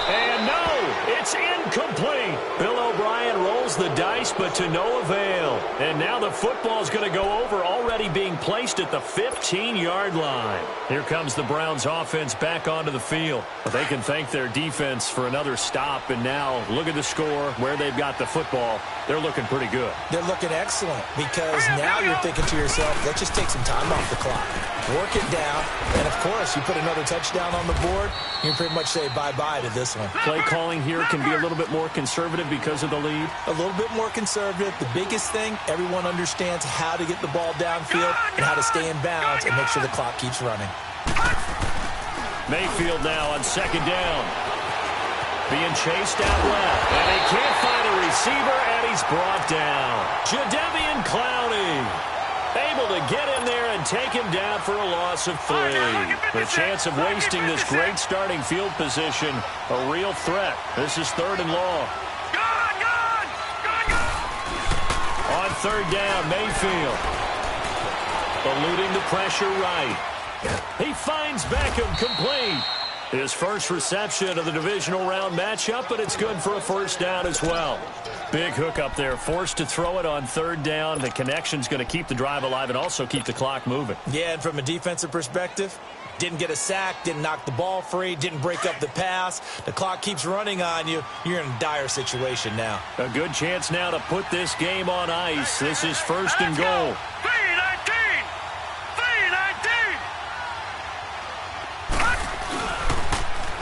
Speaker 6: And no, it's incomplete. Bill O'Brien rolls the dice, but to no avail. And now the football's going to go over, already being placed at the 15-yard line. Here comes the Browns offense back onto the field. But they can thank their defense for another stop. And now look at the score, where they've got the football. They're looking pretty good.
Speaker 7: They're looking excellent because now you're thinking to yourself, let's just take some time off the clock. Work it down, and of course, you put another touchdown on the board, you can pretty much say bye-bye to this one.
Speaker 6: Play calling here can be a little bit more conservative because of the lead.
Speaker 7: A little bit more conservative. The biggest thing, everyone understands how to get the ball downfield and how to stay in bounds and make sure the clock keeps running.
Speaker 6: Mayfield now on 2nd down. Being chased out left, and he can't find a receiver, and he's brought down. Jadeveon Clowney able to get in there and take him down for a loss of 3. The chance of wasting this great starting field position, a real threat. This is 3rd and long. On 3rd down, Mayfield. Eluding the pressure right. He finds Beckham complete. His first reception of the divisional round matchup, but it's good for a 1st down as well. Big hook up there, forced to throw it on 3rd down. The connection's going to keep the drive alive and also keep the clock moving.
Speaker 7: Yeah, and from a defensive perspective, didn't get a sack, didn't knock the ball free, didn't break up the pass. The clock keeps running on you. You're in a dire situation now.
Speaker 6: A good chance now to put this game on ice. This is 1st and goal.
Speaker 8: 319. 319.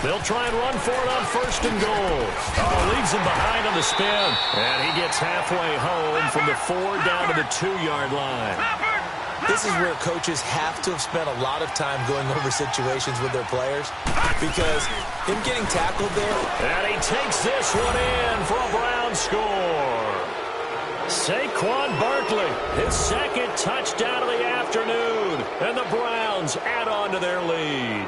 Speaker 6: They'll try and run for it on 1st and goal. Oh, leaves him behind on the spin. And he gets halfway home from the 4 down to the 2-yard line.
Speaker 7: This is where coaches have to have spent a lot of time going over situations with their players because him getting tackled there.
Speaker 6: And he takes this one in for a Brown score. Saquon Barkley, his second touchdown of the afternoon, and the Browns add on to their lead.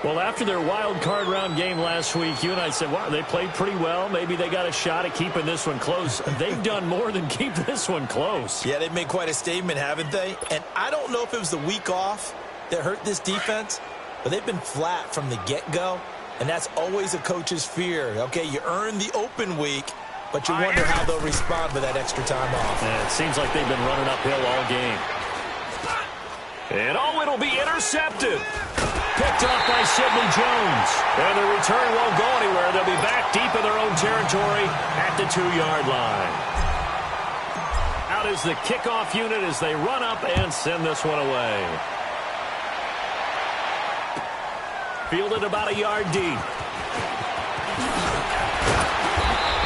Speaker 6: Well, after their wild card round game last week, you and I said, wow, they played pretty well. Maybe they got a shot at keeping this one close. They've done more than keep this one close.
Speaker 7: Yeah, they've made quite a statement, haven't they? And I don't know if it was the week off that hurt this defense, but they've been flat from the get-go, and that's always a coach's fear. Okay, you earn the open week, but you wonder how they'll respond with that extra time off.
Speaker 6: Yeah, it seems like they've been running uphill all game. And it'll be intercepted. Picked off by Sidney Jones. And the return won't go anywhere. They'll be back deep in their own territory at the 2-yard line. Out is the kickoff unit as they run up and send this one away. Fielded about a yard deep.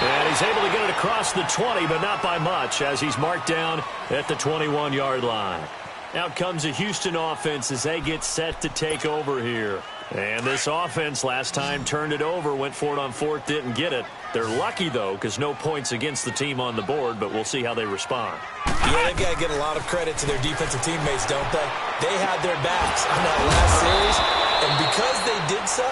Speaker 6: And he's able to get it across the 20, but not by much, as he's marked down at the 21-yard line. Out comes the Houston offense as they get set to take over here. And this offense last time turned it over, went for it on fourth, didn't get it. They're lucky, though, because no points against the team on the board, but we'll see how they respond.
Speaker 7: Yeah, they've got to get a lot of credit to their defensive teammates, don't they? They had their backs on that last series, and because they did so,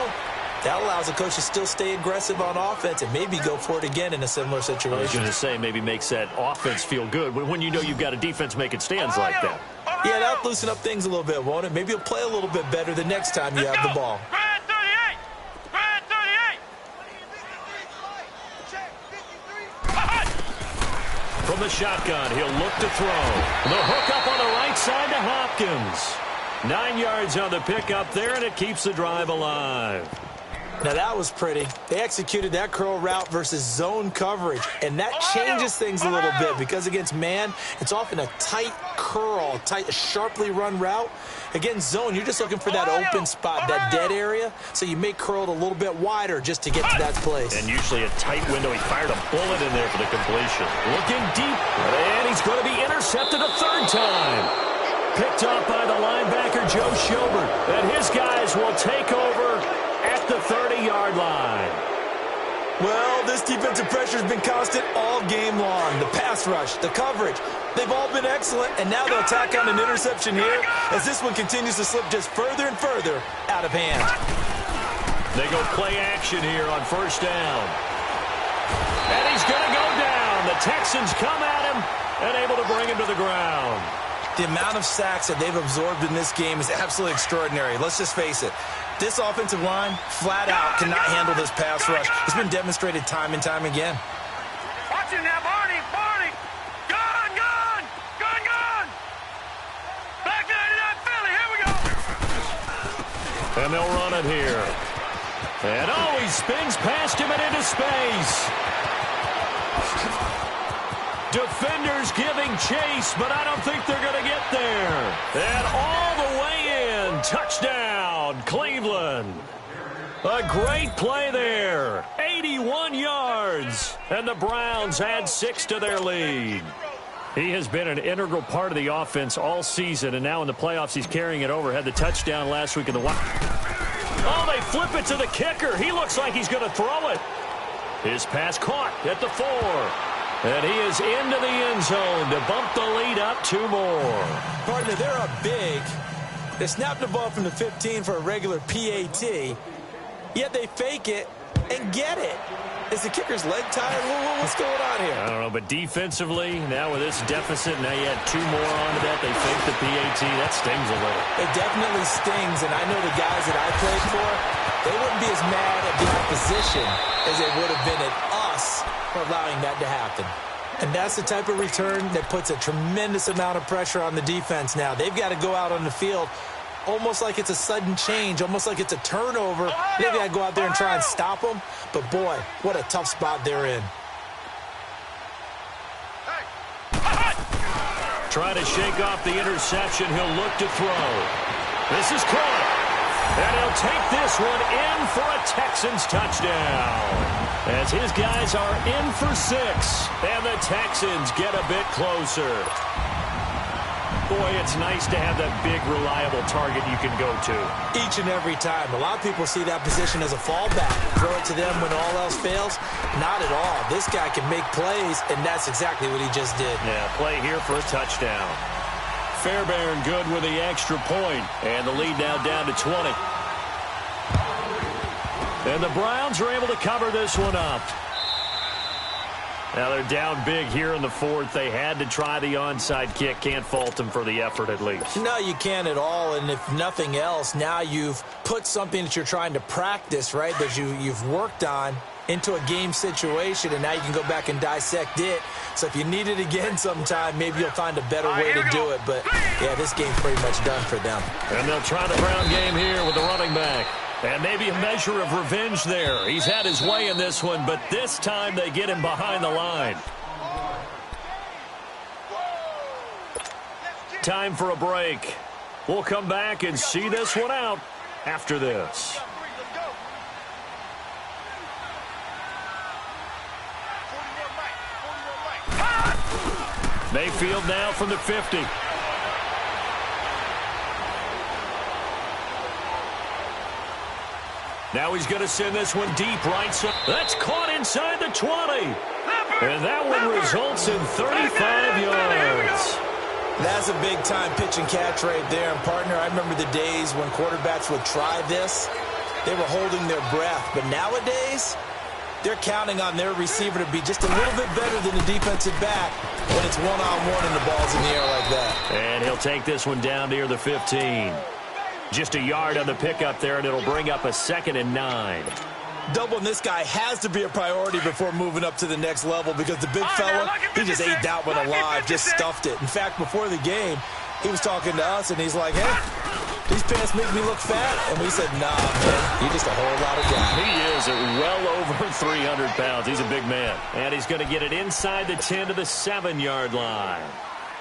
Speaker 7: that allows the coach to still stay aggressive on offense and maybe go for it again in a similar situation.
Speaker 6: I was going to say, maybe makes that offense feel good when you know you've got a defense making stands like that.
Speaker 7: Yeah, that'll loosen up things a little bit, won't it? Maybe you'll play a little bit better the next time you have the ball.
Speaker 8: Grand 38! Grand 38!
Speaker 6: From the shotgun, he'll look to throw. The hook up on the right side to Hopkins. 9 yards on the pickup there, and it keeps the drive alive.
Speaker 7: Now, that was pretty. They executed that curl route versus zone coverage, and that changes things a little bit because against man, it's often a tight curl, tight, sharply run route. Against zone, you're just looking for that open spot, that dead area, so you may curl it a little bit wider just to get to that place.
Speaker 6: And usually a tight window. He fired a bullet in there for the completion. Looking deep, and he's going to be intercepted a third time. Picked off by the linebacker, Joe Schobert, and his guys will take over at the 30-yard line.
Speaker 7: Well, this defensive pressure has been constant all game long. The pass rush, the coverage, they've all been excellent, and now they'll tack on an interception here as this one continues to slip just further and further out of hand.
Speaker 6: They go play action here on first down. And he's going to go down. The Texans come at him and able to bring him to the ground.
Speaker 7: The amount of sacks that they've absorbed in this game is absolutely extraordinary. Let's just face it. This offensive line, flat out, cannot handle this pass rush. It's been demonstrated time and time again.
Speaker 8: Watch him now, Barney! Barney! Gone! Gone! Gone! Gone! Back 99 Philly, here we go!
Speaker 6: And they'll run it here. And he spins past him and into space. Defenders giving chase, but I don't think they're going to get there. And all the way in. Touchdown, Cleveland. A great play there. 81 yards. And the Browns add 6 to their lead. He has been an integral part of the offense all season, and now in the playoffs he's carrying it over. Had the touchdown last week in the Oh, they flip it to the kicker. He looks like he's going to throw it. His pass caught at the 4. And he is into the end zone to bump the lead up 2 more.
Speaker 7: Partner, they're up big. They snapped the ball from the 15 for a regular PAT, yet they fake it and get it. Is the kicker's leg tired? What's going on here?
Speaker 6: I don't know, but defensively, now with this deficit, now you add 2 more onto that. They fake the PAT. That stings a little.
Speaker 7: It definitely stings, and I know the guys that I played for, they wouldn't be as mad at the opposition as they would have been at us for allowing that to happen. And that's the type of return that puts a tremendous amount of pressure on the defense now. They've got to go out on the field almost like it's a sudden change, almost like it's a turnover. They've got to go out there and try and stop them. But, boy, what a tough spot they're in.
Speaker 6: Try to shake off the interception. He'll look to throw. This is caught. And he'll take this one in for a Texans touchdown. As his guys are in for 6. And the Texans get a bit closer. Boy, it's nice to have that big, reliable target you can go to.
Speaker 7: Each and every time. A lot of people see that position as a fallback. Throw it to them when all else fails. Not at all. This guy can make plays, and that's exactly what he just did.
Speaker 6: Yeah, play here for a touchdown. Fairbairn good with the extra point, and the lead now down to 20. And the Browns are able to cover this one up. Now they're down big here in the fourth. They had to try the onside kick. Can't fault them for the effort at least.
Speaker 7: No, you can't at all. And if nothing else, now you've put something that you're trying to practice, right, that you've worked on into a game situation, and now you can go back and dissect it. So if you need it again sometime, maybe you'll find a better way to do it. But, yeah, this game's pretty much done for them.
Speaker 6: And they'll try the Brown game here with the running back. And maybe a measure of revenge there. He's had his way in this one, but this time they get him behind the line. Time for a break. We'll come back and see this one out after this. Mayfield now from the 50. Now he's going to send this one deep right side. That's caught inside the 20. And that one results in 35 yards.
Speaker 7: That's a big-time pitch and catch right there. And, partner, I remember the days when quarterbacks would try this. They were holding their breath. But nowadays, they're counting on their receiver to be just a little bit better than the defensive back when it's one-on-one and the ball's in the air like that.
Speaker 6: And he'll take this one down near the 15. Just a yard on the pickup there, and it'll bring up a 2nd and 9.
Speaker 7: Doubling this guy has to be a priority before moving up to the next level because the big fella, he just ate that one alive, just stuffed it. In fact, before the game, he was talking to us, and he's like, hey, these pants make me look fat. And we said, nah, man, you're just a whole lot of guy.
Speaker 6: He is at well over 300 pounds. He's a big man. And he's going to get it inside the 10 to the 7-yard line.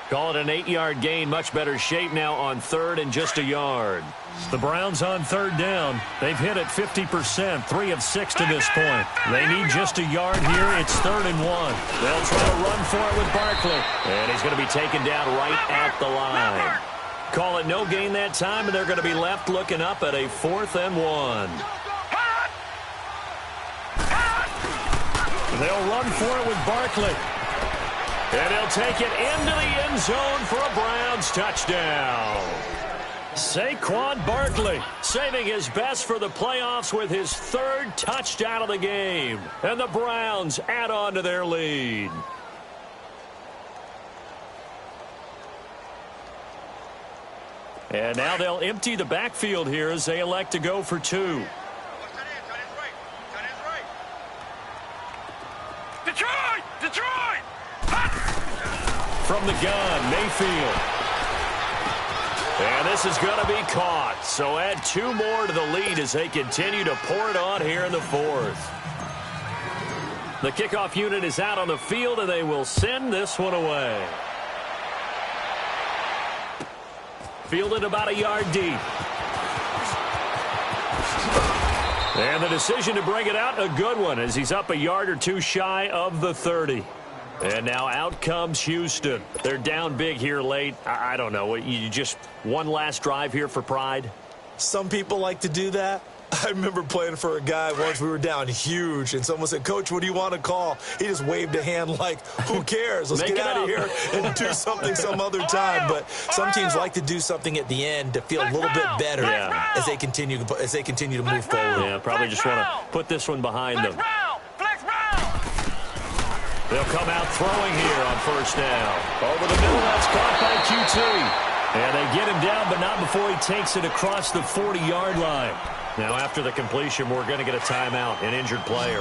Speaker 6: Call it an 8-yard gain. Much better shape now on 3rd and just a yard. The Browns on 3rd down. They've hit it 50%, 3 of 6 to this point. They need just a yard here. It's 3rd and 1. They'll try to run for it with Barkley. And he's going to be taken down right at the line. Call it no gain that time, and they're going to be left looking up at a 4th and 1. They'll run for it with Barkley. And he'll take it into the end zone for a Browns touchdown. Saquon Barkley saving his best for the playoffs with his 3rd touchdown of the game. And the Browns add on to their lead. And now they'll empty the backfield here as they elect to go for 2.
Speaker 8: Detroit! Detroit!
Speaker 6: From the gun, Mayfield. And this is going to be caught. So add 2 more to the lead as they continue to pour it on here in the 4th. The kickoff unit is out on the field, and they will send this one away. Fielded about a yard deep. And the decision to bring it out, a good one, as he's up a yard or 2 shy of the 30. And now out comes Houston. They're down big here late. I don't know. You just one last drive here for pride?
Speaker 7: Some people like to do that. I remember playing for a guy once. We were down huge, and someone said, Coach, what do you want to call? He just waved a hand like, who cares? Let's get out of here and do something some other time. But some teams like to do something at the end to feel a little bit better as they continue to move forward.
Speaker 6: Yeah, probably just want to put this one behind them. They'll come out throwing here on 1st down. Over the middle, that's caught by QT. And they get him down, but not before he takes it across the 40-yard line. Now, after the completion, we're going to get a timeout, an injured player.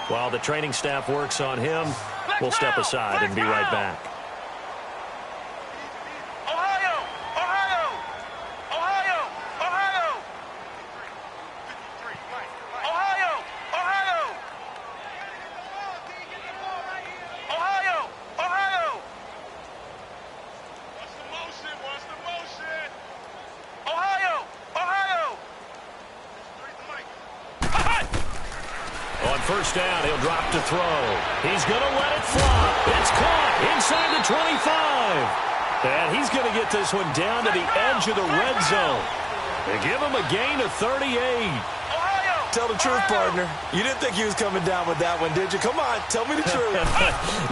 Speaker 6: While the training staff works on him, we'll step aside and be right back. First down, he'll drop to throw. He's going to let it fly. It's caught inside the 25. And he's going to get this one down to the edge of the red zone. They give him a gain of 38.
Speaker 7: Tell the truth, partner. You didn't think he was coming down with that one, did you? Come on, tell me the truth.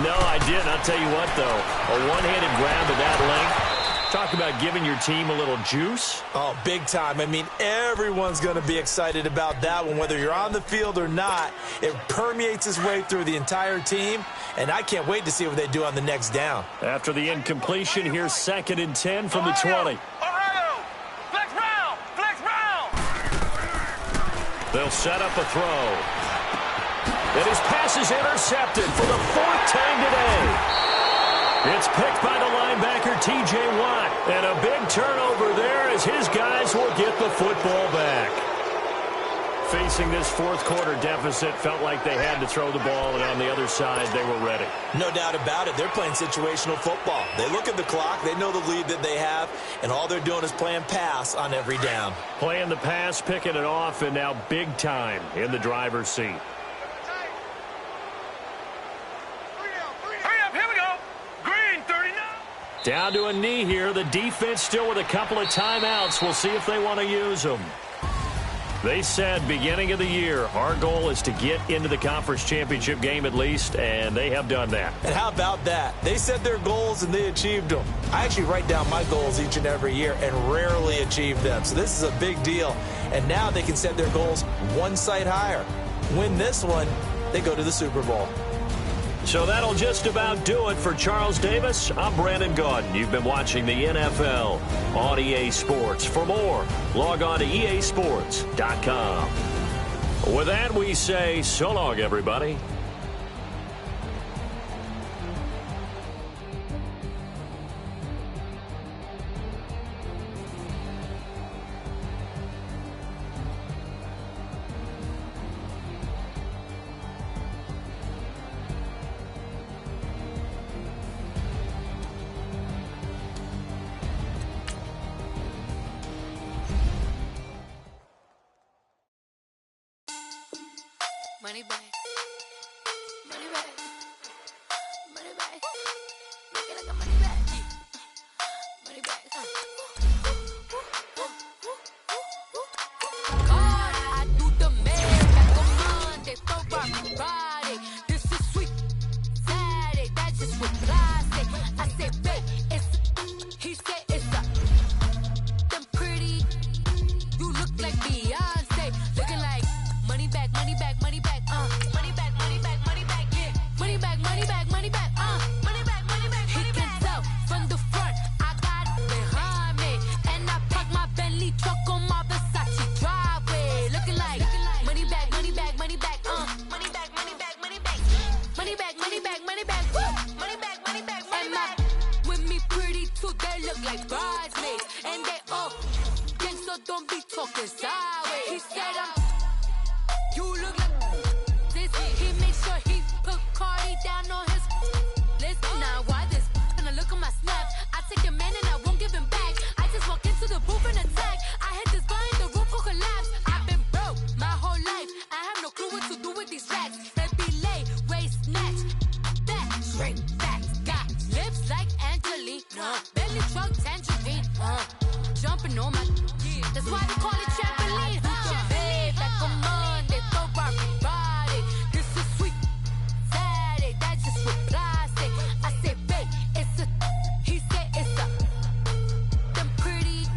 Speaker 6: No, I didn't. I'll tell you what, though. A one-handed grab at that length. Talk about giving your team a little juice.
Speaker 7: Oh, big time. I mean, everyone's going to be excited about that one, whether you're on the field or not. It permeates its way through the entire team, and I can't wait to see what they do on the next down.
Speaker 6: After the incompletion, here's 2nd and 10 from the 20. They'll set up a throw. And his pass is intercepted for the 4th time today. It's picked by the linebacker, T.J. Watt. And a big turnover there as his guys will get the football back. Facing this 4th quarter deficit, felt like they had to throw the ball, and on the other side, they were ready.
Speaker 7: No doubt about it. They're playing situational football. They look at the clock, they know the lead that they have, and all they're doing is playing pass on every down.
Speaker 6: Playing the pass, picking it off, and now big time in the driver's seat.
Speaker 8: Hurry up, here we go. Green, 39.
Speaker 6: Down to a knee here. The defense still with a couple of timeouts. We'll see if they want to use them. They said beginning of the year, our goal is to get into the conference championship game at least, and they have done that.
Speaker 7: And how about that? They set their goals and they achieved them. I actually write down my goals each and every year and rarely achieve them. So this is a big deal. And now they can set their goals one site higher. Win this one, they go to the Super Bowl.
Speaker 6: So that'll just about do it for Charles Davis. I'm Brandon Gaudin. You've been watching the NFL on EA Sports. For more, log on to easports.com. With that, we say so long, everybody.
Speaker 3: Money back. Money back. Money back. Make it like a money back. Money back. God, I do the math. Back on Monday, throw rock Friday. This is sweet Saturday. That's just what I say. I say, babe, it's. He said it's a. Them pretty. You look like Beyonce. Looking like money back, money back, money back. Money back, money back, money back, yeah. Money back, money back, money back, money back, money back, money back. He can tell from the front, I got it behind me. And I parked my Bentley truck on my Versace driveway. Looking like money back, money back, money back, money back, money back, money back. Money back, money back, money back, money back, money back, money back. With me pretty too, they look like bridesmaids. And they all gang, so don't be talking sideways. He said you look like this. He makes sure he put Cardi down on his list. Now why this? And I look at my snap. I take your man and I won't give him back. I just walk into the booth and attack. I hit this button, the roof will collapse. I've been broke my whole life. I have no clue what to do with these racks. They be late, waist snatch, back, straight back. Got lips like Angelina, belly truck tangerine. Jumping on my, that's why they call it trampoline. Babe, back on Monday, throw rock Friday. This is sweet Saturday, that's just what I say. I say, babe, it's a, he said it's a. Them pretty,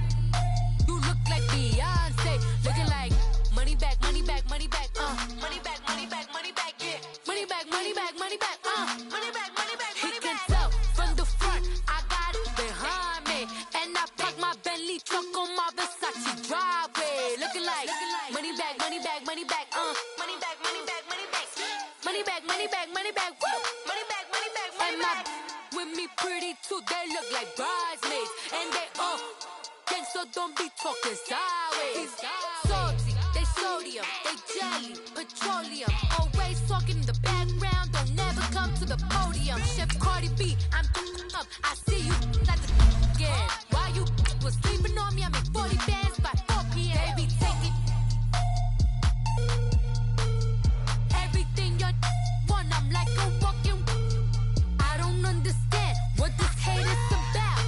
Speaker 3: you look like Beyonce. Looking like money back, money back, money back, money back, money back, money back, yeah. Money back, money back, money back, money back, money back, money back. He can tell from the front, I got it behind me. And I parked my Bentley truck on my Versace driveway. Looking like money back, money back, money back, money back, money back, money back. Money back, money back, money back, woo. Money back, money back, money back. With me pretty too, they look like bridesmaids. And they all gang, so don't be talking sideways. Salty, they sodium, they jelly, petroleum. Always talking in the background, don't never come to the podium. Chef Cardi B, I'm up, I see you like the again. While you was sleeping on me, I make 40 bands by 4 p.m. Baby, take it. Everything you want, I'm like a walking. I don't understand what this hate is about.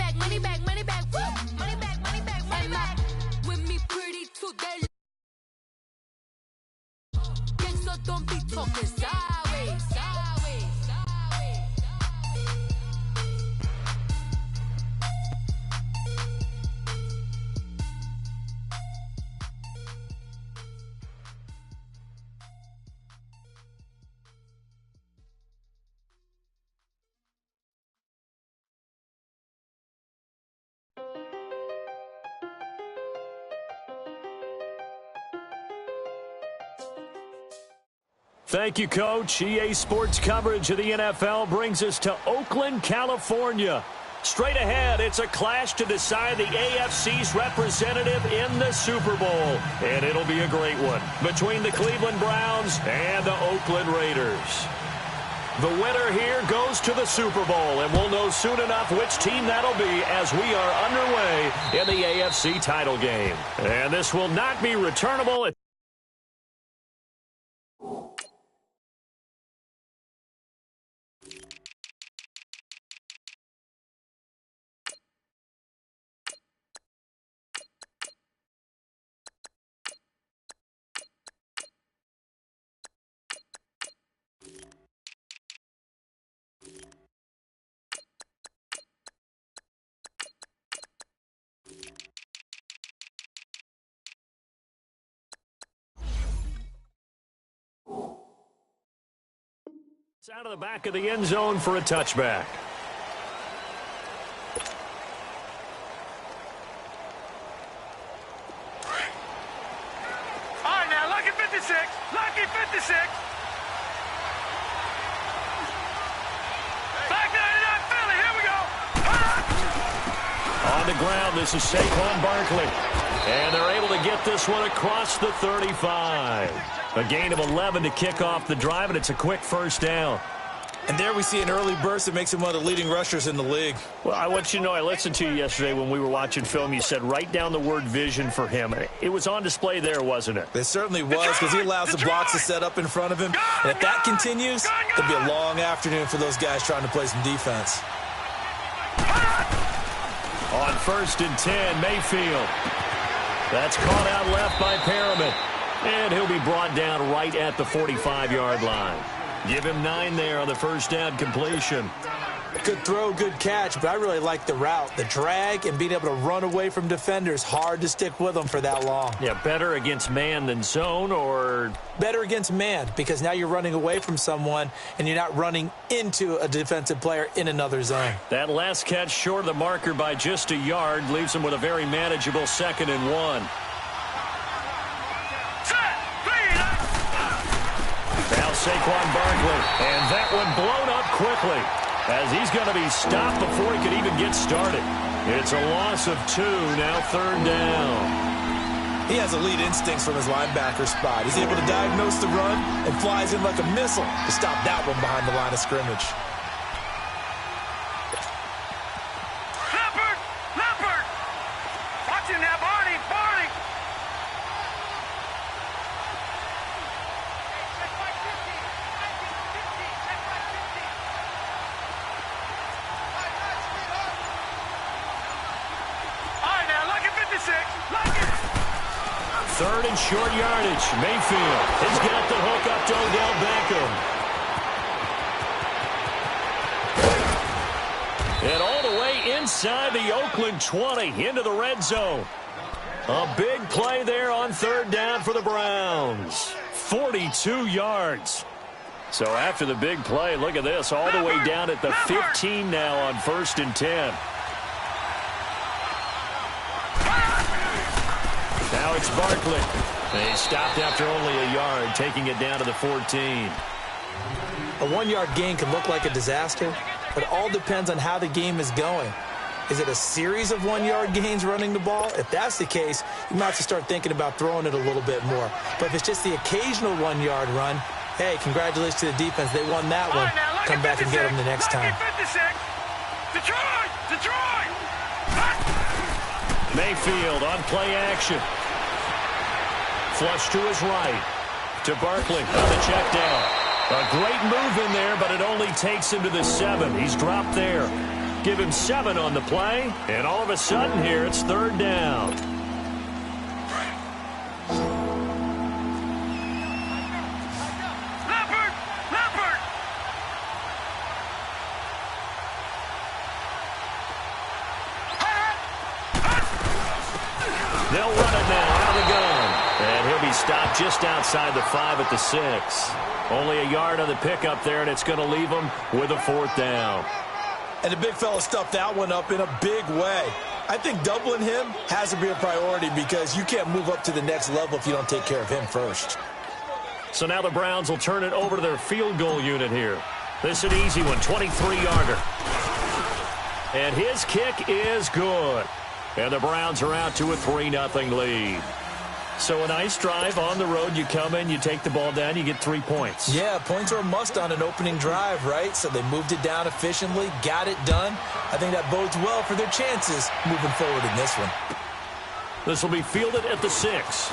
Speaker 3: back, money back, money back, woo! Money back, money back, money back. With me pretty too, they gangsta don't be talking sideways, sideways, sideways.
Speaker 6: Thank you, Coach. EA Sports coverage of the NFL brings us to Oakland, California. Straight ahead, it's a clash to decide the AFC's representative in the Super Bowl. And it'll be a great one between the Cleveland Browns and the Oakland Raiders. The winner here goes to the Super Bowl, and we'll know soon enough which team that'll be as we are underway in the AFC title game. And this will not be returnable. It's out of the back of the end zone for a touchback.
Speaker 8: All right, now, lucky 56. Lucky 56. Back 99 Philly. Here we go.
Speaker 6: On the ground, this is Saquon Barkley. And they're able to get this one across the 35. A gain of 11 to kick off the drive, and it's a quick first down.
Speaker 7: And there we see an early burst that makes him one of the leading rushers in the league.
Speaker 6: Well, I want you to know, I listened to you yesterday when we were watching film. You said write down the word vision for him. It was on display there, wasn't it?
Speaker 7: It certainly was, because he allows the blocks to set up in front of him. And if that continues, it'll be a long afternoon for those guys trying to play some defense.
Speaker 6: On 1st and 10, Mayfield. That's caught out left by Perriman. And he'll be brought down right at the 45-yard line. Give him 9 there on the first down completion.
Speaker 7: Good throw, good catch, but I really like the route. The drag and being able to run away from defenders. Hard to stick with them for that long.
Speaker 6: Yeah, better against man than zone, or?
Speaker 7: Better against man, because now you're running away from someone and you're not running into a defensive player in another zone.
Speaker 6: That last catch short of the marker by just a yard leaves him with a very manageable 2nd and 1. Now Saquon Barkley, and that one blown up quickly as he's going to be stopped before he could even get started. It's a loss of 2, now 3rd down.
Speaker 7: He has elite instincts from his linebacker spot. He's able to diagnose the run and flies in like a missile to stop that one behind the line of scrimmage.
Speaker 8: Leopard! Watch him now, Barney!
Speaker 6: Third and short yardage. Mayfield has got the hook up to Odell Beckham. And all the way inside the Oakland 20 into the red zone. A big play there on 3rd down for the Browns. 42 yards. So after the big play, look at this. All the way down at the 15 now on 1st and 10. Now it's Barkley. They stopped after only a yard, taking it down to the 14.
Speaker 7: A 1-yard gain can look like a disaster, but it all depends on how the game is going. Is it a series of 1-yard gains running the ball? If that's the case, you might have to start thinking about throwing it a little bit more. But if it's just the occasional 1-yard run, hey, congratulations to the defense. They won that one. Come back and get them the next time.
Speaker 8: Detroit!
Speaker 6: Mayfield on play action. Flush to his right. To Barkley on the check down. A great move in there, but it only takes him to the 7. He's dropped there. Give him 7 on the play, and all of a sudden here it's 3rd down. They'll run it now out of the gun. And he'll be stopped just outside the 5 at the 6. Only a yard on the pickup there, and it's going to leave him with a 4th down.
Speaker 7: And the big fella stuffed that one up in a big way. I think doubling him has to be a priority because you can't move up to the next level if you don't take care of him first.
Speaker 6: So now the Browns will turn it over to their field goal unit here. This is an easy one, 23-yarder. And his kick is good. And the Browns are out to a 3-0 lead. So a nice drive on the road. You come in, you take the ball down, you get 3 points.
Speaker 7: Yeah, points are a must on an opening drive, right? So they moved it down efficiently, got it done. I think that bodes well for their chances moving forward in this one.
Speaker 6: This will be fielded at the 6.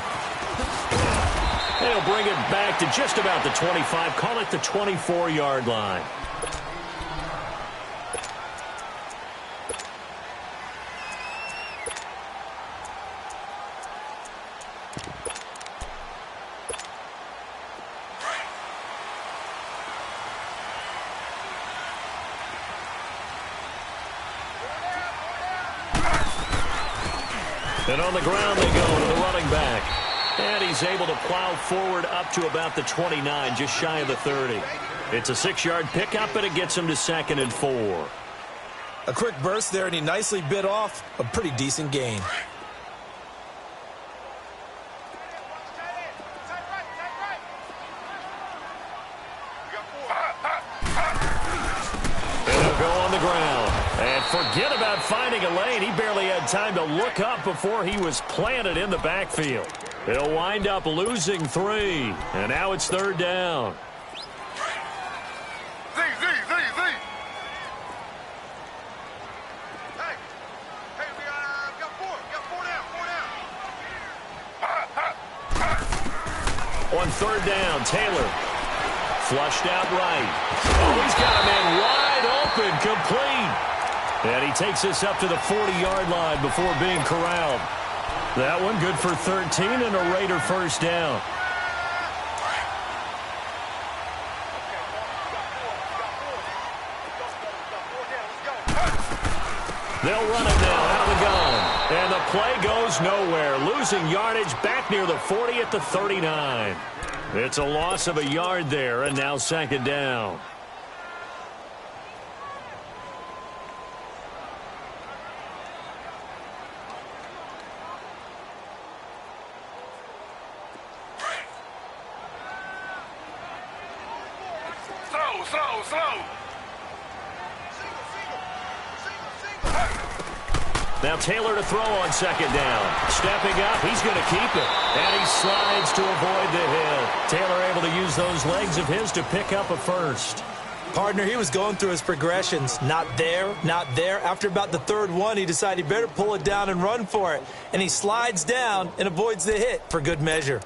Speaker 6: They'll bring it back to just about the 25. Call it the 24-yard line. And on the ground they go to the running back. And he's able to plow forward up to about the 29, just shy of the 30. It's a 6-yard pickup, and it gets him to 2nd and 4.
Speaker 7: A quick burst there, and he nicely bit off a pretty decent gain.
Speaker 6: Forget about finding a lane. He barely had time to look up before he was planted in the backfield. He'll wind up losing 3, and now it's 3rd down.
Speaker 8: Z. Hey, we got 4 down.
Speaker 6: On 3rd down, Taylor flushed out right. Oh, he's got a man wide open, complete. And he takes us up to the 40-yard line before being corralled. That one good for 13 and a Raider 1st down. They'll run it now out of the gun. And the play goes nowhere. Losing yardage back near the 40 at the 39. It's a loss of a yard there, and now 2nd down.
Speaker 8: Slow.
Speaker 6: Now Taylor to throw on 2nd down. Stepping up, he's going to keep it. And he slides to avoid the hit. Taylor able to use those legs of his to pick up a 1st.
Speaker 7: Partner, he was going through his progressions. Not there. After about the 3rd one, he decided he better pull it down and run for it. And he slides down and avoids the hit for good measure.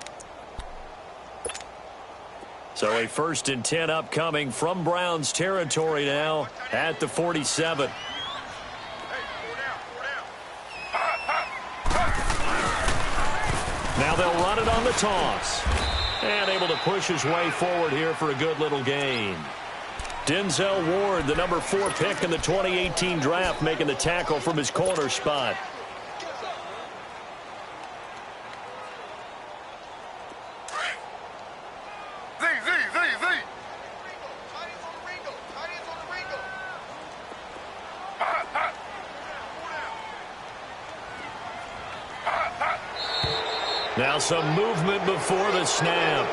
Speaker 6: So a 1st and 10 upcoming from Browns territory now at the 47. Now they'll run it on the toss. And able to push his way forward here for a good little gain. Denzel Ward, the number 4 pick in the 2018 draft, making the tackle from his corner spot. Now some movement before the snap.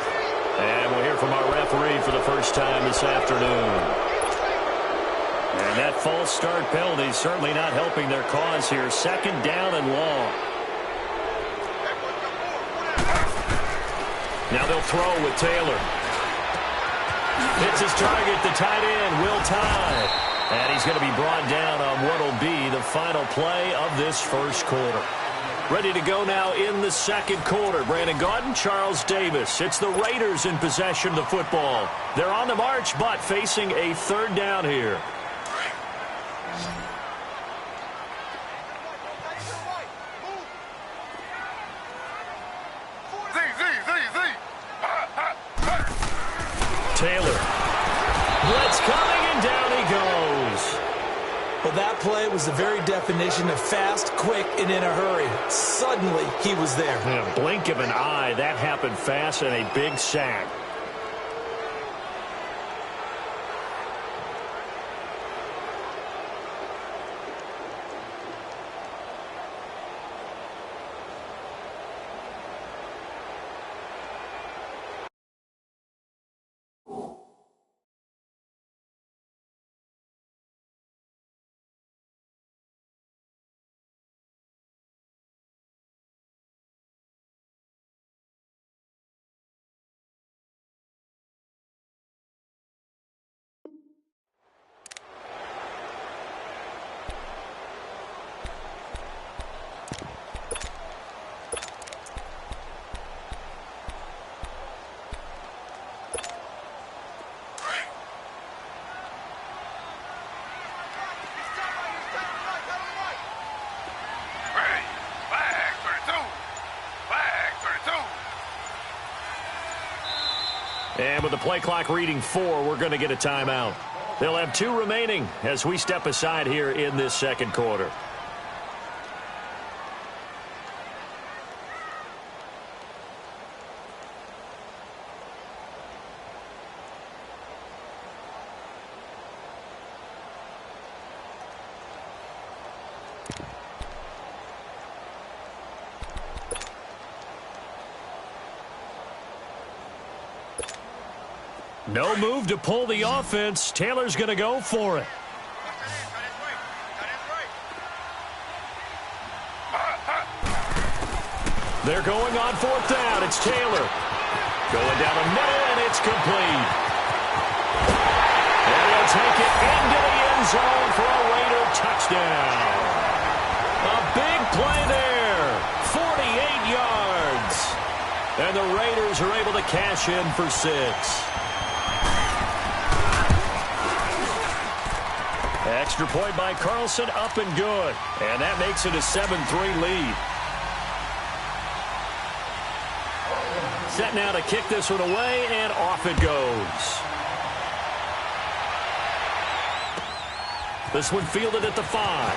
Speaker 6: And we'll hear from our referee for the first time this afternoon. And that false start penalty certainly not helping their cause here. 2nd down and long. Now they'll throw with Taylor. Hits his target, the tight end, Will Tye. And he's going to be brought down on what will be the final play of this 1st quarter. Ready to go now in the 2nd quarter. Brandon Gaudin, Charles Davis. It's the Raiders in possession of the football. They're on the march, but facing a 3rd down here.
Speaker 7: That play was the very definition of fast, quick, and in a hurry. Suddenly, he was there.
Speaker 6: Yeah, blink of an eye. That happened fast and a big sack. And with the play clock reading 4, we're going to get a timeout. They'll have 2 remaining as we step aside here in this second quarter. No move to pull the offense. Taylor's going to go for it. They're going on 4th down. It's Taylor. Going down the middle, and it's complete. And he'll take it into the end zone for a Raider touchdown. A big play there. 48 yards. And the Raiders are able to cash in for 6. Extra point by Carlson, up and good. And that makes it a 7-3 lead. Set now to kick this one away, and off it goes. This one fielded at the 5.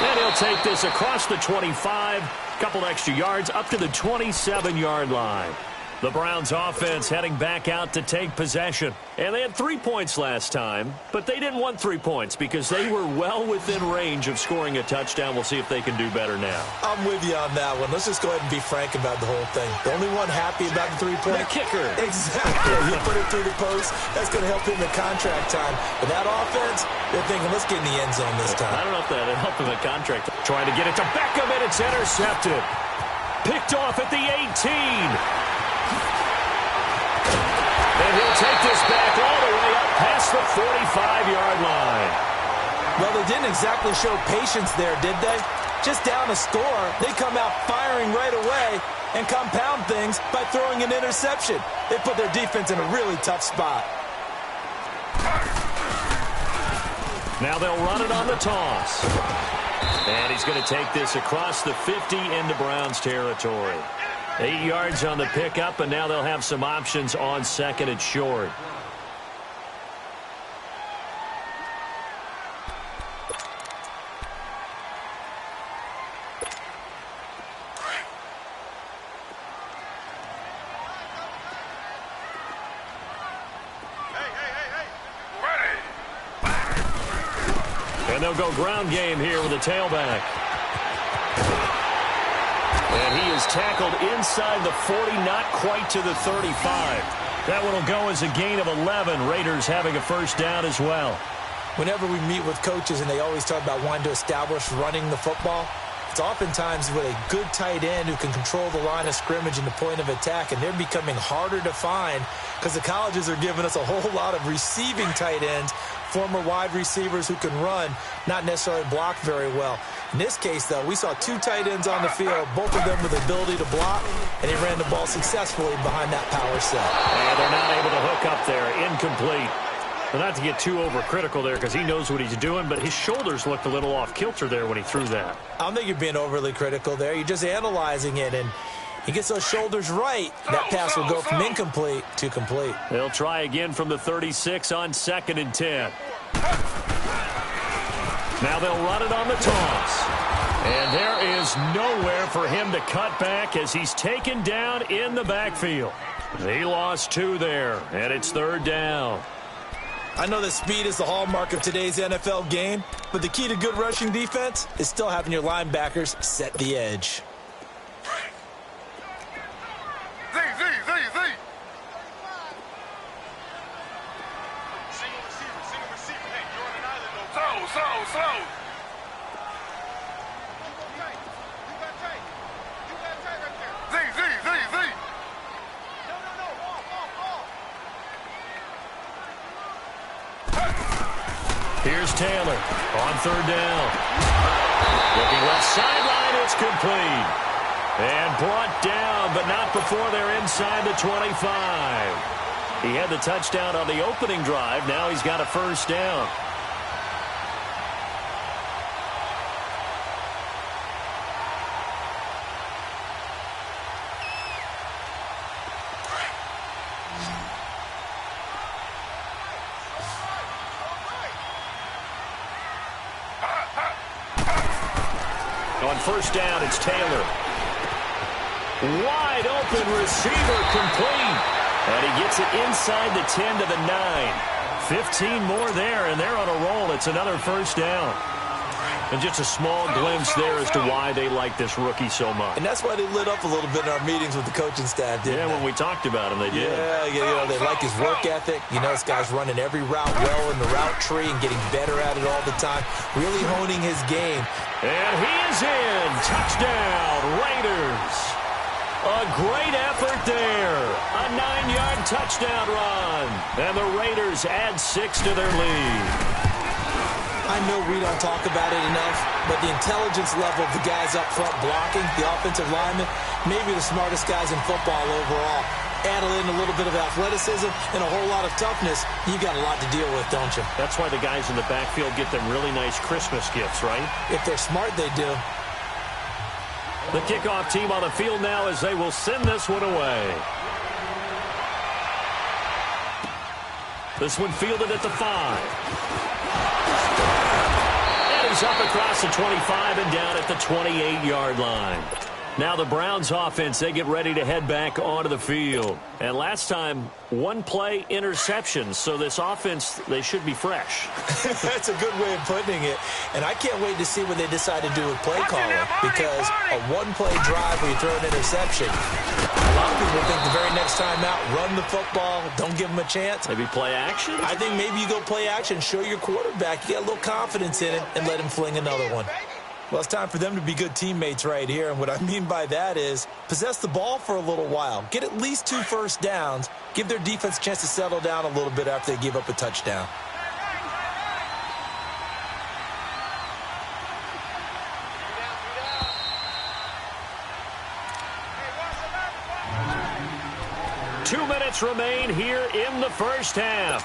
Speaker 6: And he'll take this across the 25. Couple extra yards up to the 27-yard line. The Browns offense heading back out to take possession. And they had 3 points last time, but they didn't want 3 points because they were well within range of scoring a touchdown. We'll see if they can do better now.
Speaker 7: I'm with you on that one. Let's just go ahead and be frank about the whole thing. The only one happy about the 3-point.
Speaker 6: The kicker.
Speaker 7: Exactly. You put it through the post. That's going to help him in contract time. But that offense, they're thinking, let's get in the end zone this time.
Speaker 6: I don't know if that'll help him in contract. Trying to get it to Beckham, and it's intercepted. Picked off at the 18. And he'll take this back all the way up past the 45-yard line.
Speaker 7: Well, they didn't exactly show patience there, did they? Just down a score, they come out firing right away and compound things by throwing an interception. They put their defense in a really tough spot.
Speaker 6: Now they'll run it on the toss. And he's going to take this across the 50 into Browns territory. 8 yards on the pickup, and now they'll have some options on 2nd and short. And they'll go ground game here with a tailback. And he is tackled inside the 40, not quite to the 35. That one will go as a gain of 11. Raiders having a first down as well.
Speaker 7: Whenever we meet with coaches and they always talk about wanting to establish running the football, it's oftentimes with a good tight end who can control the line of scrimmage and the point of attack, and they're becoming harder to find because the colleges are giving us a whole lot of receiving tight ends, former wide receivers who can run, not necessarily block very well. In this case, though, we saw 2 tight ends on the field, both of them with the ability to block, and he ran the ball successfully behind that power set.
Speaker 6: And they're not able to hook up there. Incomplete. Well, not to get too overcritical there because he knows what he's doing, but his shoulders looked a little off kilter there when he threw that.
Speaker 7: I don't think you're being overly critical there. You're just analyzing it, and he gets those shoulders right. That pass will go from incomplete to complete.
Speaker 6: They'll try again from the 36 on 2nd and 10. Now they'll run it on the toss. And there is nowhere for him to cut back as he's taken down in the backfield. He lost 2 there, and it's 3rd down.
Speaker 7: I know that speed is the hallmark of today's NFL game, but the key to good rushing defense is still having your linebackers set the edge.
Speaker 8: Z. Single receiver. Hey, you're on an island, though. Slow. Z.
Speaker 6: Here's Taylor on 3rd down. Looking left sideline, it's complete. And brought down, but not before they're inside the 25. He had the touchdown on the opening drive. Now he's got a 1st down. On 1st down, it's Taylor. Wide open receiver complete. And he gets it inside the 10 to the 9. 15 more there, and they're on a roll. It's another 1st down. And just a small glimpse there as to why they like this rookie so much.
Speaker 7: And that's why they lit up a little bit in our meetings with the coaching staff, didn't they?
Speaker 6: When we talked about him, they did.
Speaker 7: Yeah, they like his work ethic. This guy's running every route well in the route tree and getting better at it all the time, really honing his game.
Speaker 6: And he is in. Touchdown, Raiders. A great effort there. A 9-yard touchdown run. And the Raiders add 6 to their lead.
Speaker 7: I know we don't talk about it enough, but the intelligence level of the guys up front blocking, the offensive linemen, maybe the smartest guys in football overall. Add in a little bit of athleticism and a whole lot of toughness, you got a lot to deal with, don't you?
Speaker 6: That's why the guys in the backfield get them really nice Christmas gifts, right?
Speaker 7: If they're smart, they do.
Speaker 6: The kickoff team on the field now as they will send this one away. This one fielded at the 5. And he's up across the 25 and down at the 28-yard line. Now the Browns offense, they get ready to head back onto the field. And last time, 1-play interceptions. So this offense, they should be fresh.
Speaker 7: That's a good way of putting it. And I can't wait to see what they decide to do with play calling. Because a 1-play drive where you throw an interception, a lot of people think the very next time out, run the football, don't give them a chance.
Speaker 6: Maybe play action?
Speaker 7: I think maybe you go play action, show your quarterback, you get a little confidence in it, and let him fling another one. Well, it's time for them to be good teammates right here, and what I mean by that is possess the ball for a little while, get at least 2 first downs, give their defense a chance to settle down a little bit after they give up a touchdown.
Speaker 6: Two minutes remain here in the first half.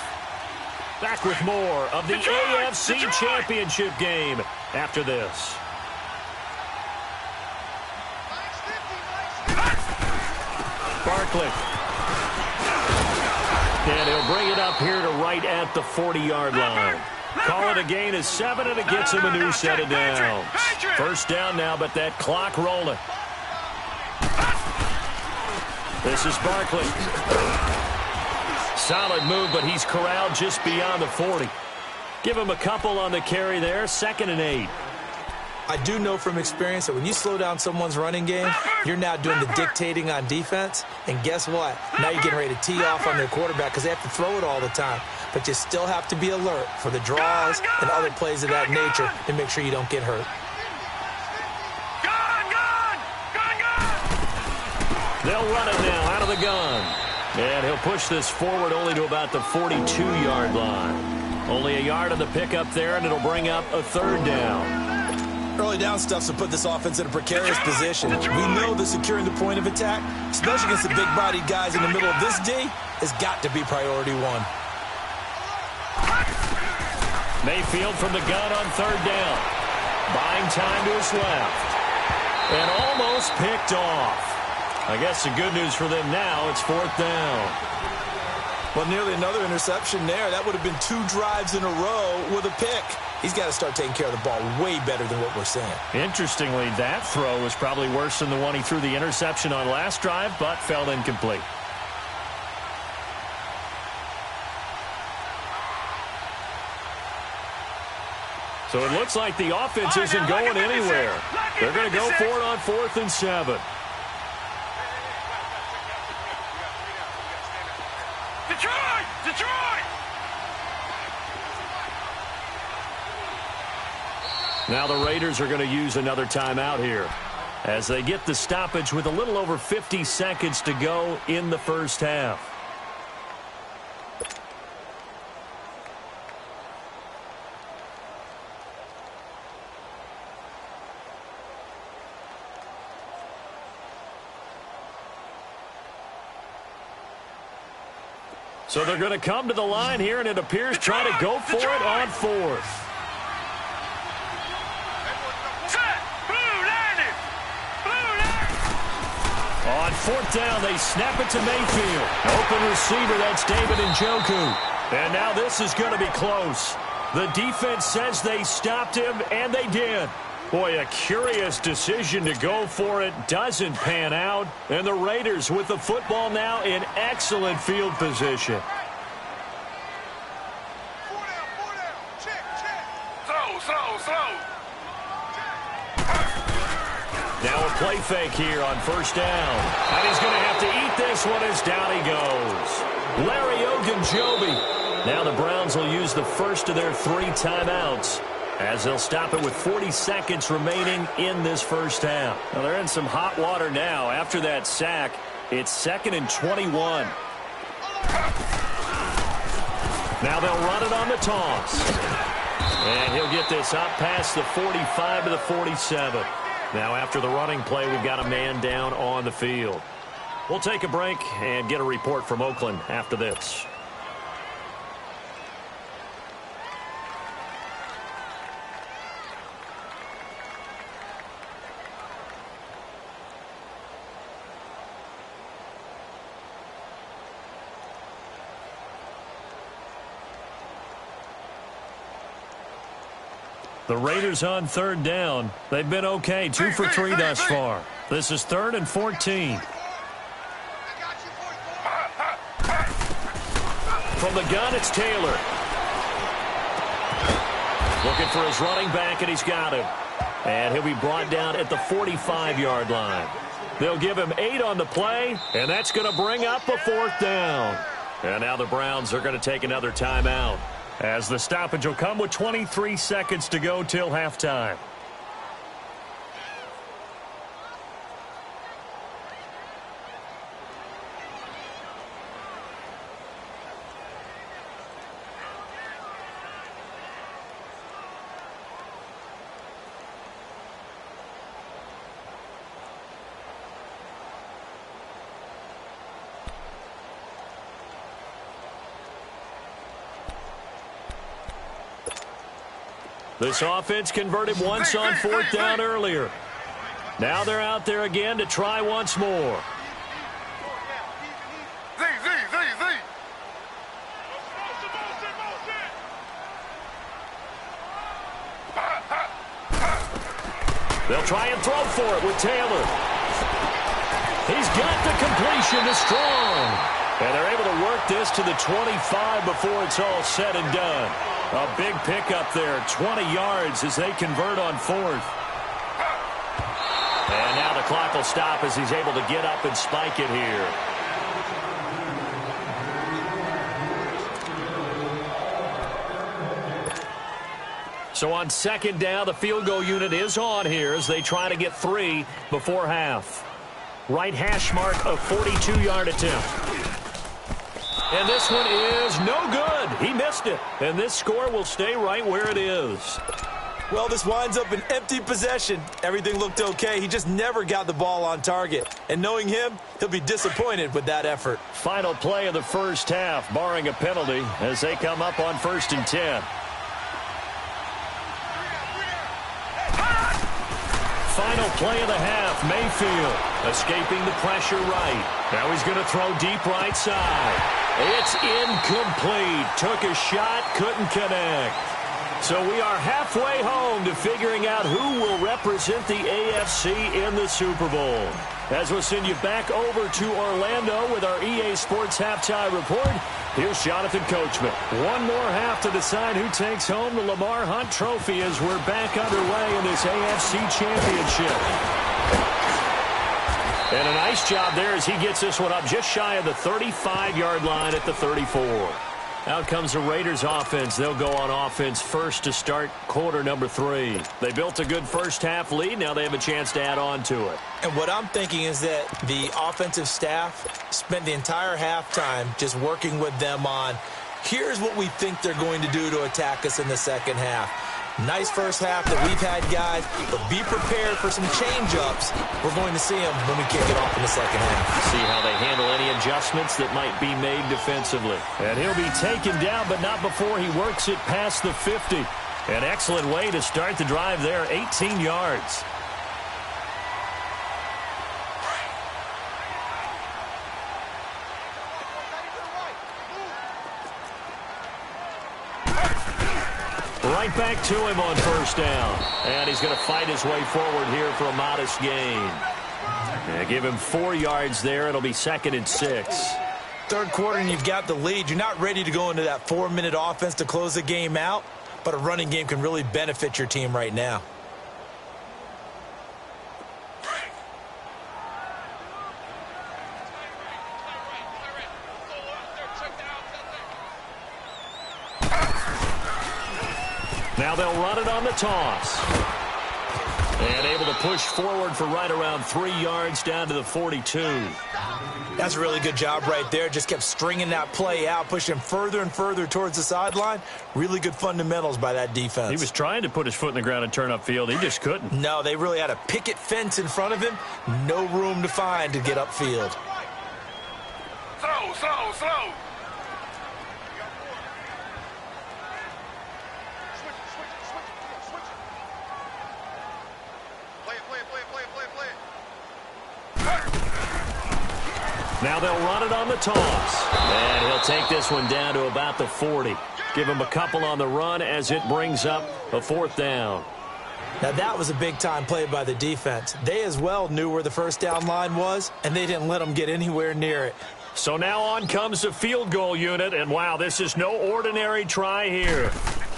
Speaker 6: Back with more of the AFC Championship game after this. Barkley. And he'll bring it up here to right at the 40-yard line. Call it a gain of 7, and it gets him a new set of downs. First down now, but that clock rolling. This is Barkley. Solid move, but he's corralled just beyond the 40. Give him a couple on the carry there. 2nd and 8.
Speaker 7: I do know from experience that when you slow down someone's running game, you're now doing the dictating on defense. And guess what? Now you're getting ready to tee off on their quarterback because they have to throw it all the time. But you still have to be alert for the draws and other plays of that nature to make sure you don't get hurt.
Speaker 6: They'll run it now out of the gun. And he'll push this forward only to about the 42-yard line. Only a yard on the pickup there, and it'll bring up a 3rd down.
Speaker 7: Early down stuff's to put this offense in a precarious position. We know that securing the point of attack, especially against the big-bodied guys in the middle of this D, has got to be priority 1.
Speaker 6: Mayfield from the gun on 3rd down. Buying time to his left. And almost picked off. I guess the good news for them now, it's 4th down.
Speaker 7: Well, nearly another interception there. That would have been 2 drives in a row with a pick. He's got to start taking care of the ball way better than what we're seeing.
Speaker 6: Interestingly, that throw was probably worse than the one he threw the interception on last drive, but fell incomplete. So it looks like the offense isn't going anywhere. They're going to go for it on 4th and 7.
Speaker 8: Detroit! Detroit!
Speaker 6: Now the Raiders are going to use another timeout here as they get the stoppage with a little over 50 seconds to go in the first half. So they're going to come to the line here, and it appears try to go for it on 4th. On 4th down, they snap it to Mayfield. Open receiver, that's David Njoku. And now this is going to be close. The defense says they stopped him, and they did. Boy, a curious decision to go for it doesn't pan out. And the Raiders with the football now in excellent field position. Now a play fake here on 1st down. And he's going to have to eat this one as down he goes. Larry Ogunjobi. Now the Browns will use the first of their 3 timeouts, as they'll stop it with 40 seconds remaining in this first half. Now they're in some hot water now. After that sack, it's 2nd and 21. Now they'll run it on the toss. And he'll get this up past the 45 to the 47. Now after the running play, we've got a man down on the field. We'll take a break and get a report from Oakland after this. The Raiders on 3rd down. They've been okay, 2 for 3 thus far. This is 3rd and 14. From the gun, it's Taylor. Looking for his running back, and he's got him. And he'll be brought down at the 45-yard line. They'll give him 8 on the play, and that's going to bring up a 4th down. And now the Browns are going to take another timeout, as the stoppage will come with 23 seconds to go till halftime. This offense converted once on 4th down earlier. Now they're out there again to try once more. They'll try and throw for it with Taylor. He's got the completion to Strong. And they're able to work this to the 25 before it's all said and done. A big pickup there, 20 yards as they convert on 4th. And now the clock will stop as he's able to get up and spike it here. So on 2nd down, the field goal unit is on here as they try to get 3 before half. Right hash mark, a 42-yard attempt. And this one is no good. He missed it. And this score will stay right where it is.
Speaker 7: Well, this winds up an empty possession. Everything looked okay. He just never got the ball on target. And knowing him, he'll be disappointed with that effort.
Speaker 6: Final play of the first half, barring a penalty, as they come up on 1st and 10. Final play of the half, Mayfield escaping the pressure right. Now he's going to throw deep right side. It's incomplete. Took a shot, couldn't connect. So we are halfway home to figuring out who will represent the AFC in the Super Bowl. As we'll send you back over to Orlando with our EA Sports Halftime Report, here's Jonathan Coachman. One more half to decide who takes home the Lamar Hunt Trophy as we're back underway in this AFC Championship. And a nice job there as he gets this one up just shy of the 35-yard line at the 34. Out comes the Raiders offense. They'll go on offense first to start quarter number 3. They built a good first-half lead. Now they have a chance to add on to it.
Speaker 7: And what I'm thinking is that the offensive staff spent the entire halftime just working with them on, here's what we think they're going to do to attack us in the second half. Nice first half that we've had, guys, but be prepared for some change-ups. We're going to see them when we kick it off in the second half.
Speaker 6: See how they handle any adjustments that might be made defensively. And he'll be taken down, but not before he works it past the 50. An excellent way to start the drive there, 18 yards. Right back to him on first down. And he's going to fight his way forward here for a modest gain. And give him 4 yards there. It'll be 2nd and 6.
Speaker 7: Third quarter and you've got the lead. You're not ready to go into that 4-minute offense to close the game out, but a running game can really benefit your team right now.
Speaker 6: Now they'll run it on the toss. And able to push forward for right around 3 yards down to the 42.
Speaker 7: That's a really good job right there. Just kept stringing that play out, pushing further and further towards the sideline. Really good fundamentals by that defense.
Speaker 6: He was trying to put his foot in the ground and turn upfield. He just couldn't.
Speaker 7: No, they really had a picket fence in front of him. No room to find to get upfield.
Speaker 8: Slow.
Speaker 6: Now they'll run it on the toss. And he'll take this one down to about the 40. Give him a couple on the run as it brings up a 4th down.
Speaker 7: Now that was a big-time play by the defense. They as well knew where the first down line was, and they didn't let them get anywhere near it.
Speaker 6: So now on comes the field goal unit, and wow, this is no ordinary try here.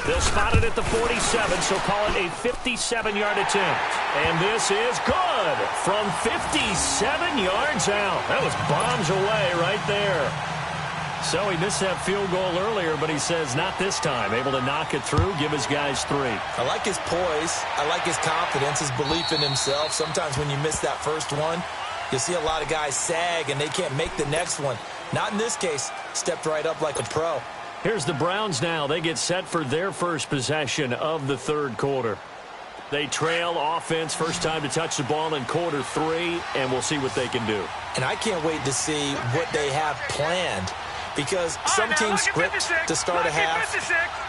Speaker 6: They'll spot it at the 47, so call it a 57-yard attempt. And this is good from 57 yards out. That was bombs away right there. So he missed that field goal earlier, but he says not this time. Able to knock it through, give his guys 3.
Speaker 7: I like his poise. I like his confidence, his belief in himself. Sometimes when you miss that first one, you'll see a lot of guys sag and they can't make the next one. Not in this case. Stepped right up like a pro.
Speaker 6: Here's the Browns now. They get set for their first possession of the third quarter. They trail offense, first time to touch the ball in quarter 3, and we'll see what they can do.
Speaker 7: And I can't wait to see what they have planned. Because some teams script to start a half.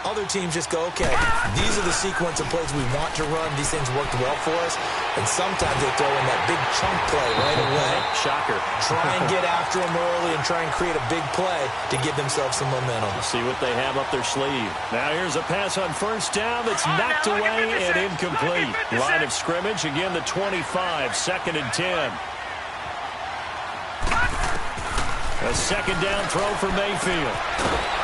Speaker 7: Other teams just go, okay, these are the sequence of plays we want to run. These things worked well for us. And sometimes they throw in that big chunk play right away.
Speaker 6: Shocker.
Speaker 7: Try and get after them early and try and create a big play to give themselves some momentum.
Speaker 6: See what they have up their sleeve. Now here's a pass on first down that's knocked away and incomplete. Line of scrimmage, again the 25, 2nd and 10. A second down throw for Mayfield.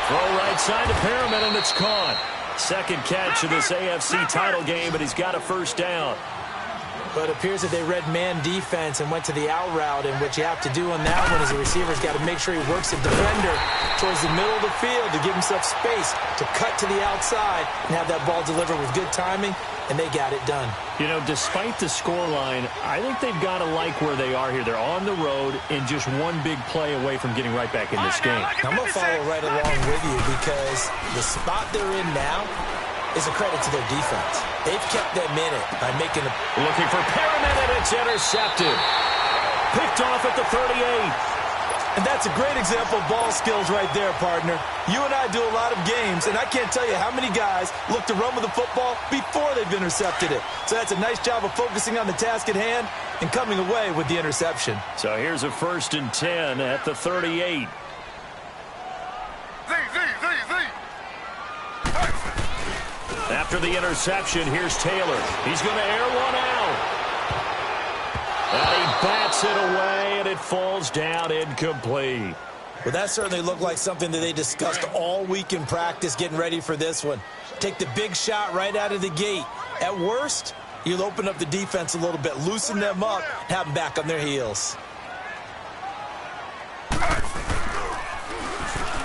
Speaker 6: Throw right side to Perriman, and it's caught. Second catch of this AFC title game, but he's got a first down.
Speaker 7: But it appears that they read man defense and went to the out route, and what you have to do on that one is the receiver's got to make sure he works the defender towards the middle of the field to give himself space to cut to the outside and have that ball delivered with good timing, and they got it done.
Speaker 6: You know, despite the scoreline, I think they've got to like where they are here. They're on the road and just one big play away from getting right back in this game.
Speaker 7: I'm going to follow right along with you because the spot they're in now is a credit to their defense. They've kept them in it by making the...
Speaker 6: Looking for Perriman, and it's intercepted. Picked off at the 38.
Speaker 7: And that's a great example of ball skills right there, partner. You and I do a lot of games, and I can't tell you how many guys look to run with the football before they've intercepted it. So that's a nice job of focusing on the task at hand and coming away with the interception.
Speaker 6: So here's a 1st and 10 at the 38. After the interception, here's Taylor. He's going to air one out. And he bats it away, and it falls down incomplete.
Speaker 7: Well, that certainly looked like something that they discussed all week in practice getting ready for this one. Take the big shot right out of the gate. At worst, you'll open up the defense a little bit, loosen them up, and have them back on their heels.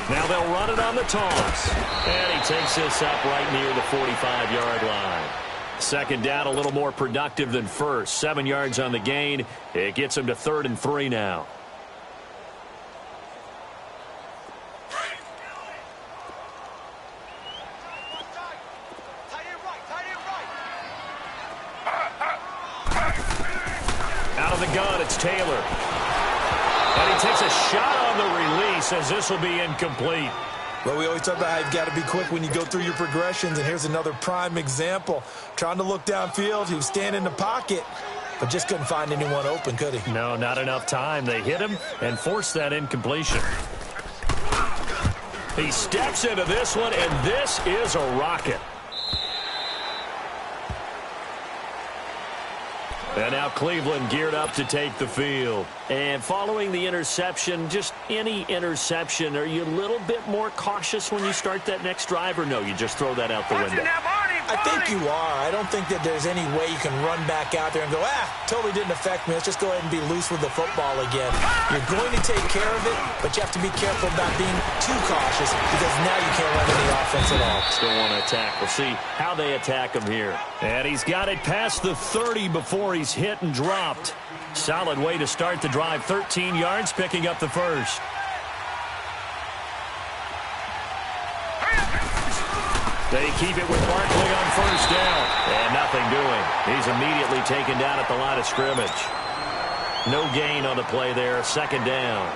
Speaker 6: Now they'll run it on the toss. And he takes this up right near the 45-yard line. Second down, a little more productive than first. 7 yards on the gain. It gets him to 3rd and 3 now. Out of the gun, it's Taylor. And he takes a shot on the release as this will be incomplete.
Speaker 7: Well, we always talk about how you've got to be quick when you go through your progressions, and here's another prime example. Trying to look downfield, he was standing in the pocket, but just couldn't find anyone open, could he?
Speaker 6: No, not enough time. They hit him and forced that incompletion. He steps into this one, and this is a rocket. And now Cleveland geared up to take the field. And following the interception, just any interception, are you a little bit more cautious when you start that next drive, or no, you just throw that out the window?
Speaker 7: I think you are. I don't think that there's any way you can run back out there and go, totally didn't affect me. Let's just go ahead and be loose with the football again. You're going to take care of it, but you have to be careful about being too cautious because now you can't run any offense at all.
Speaker 6: Still want to attack. We'll see how they attack him here. And he's got it past the 30 before he's hit and dropped. Solid way to start the drive. 13 yards, picking up the first. They keep it with Barkley on first down. And nothing doing. He's immediately taken down at the line of scrimmage. No gain on the play there. Second down.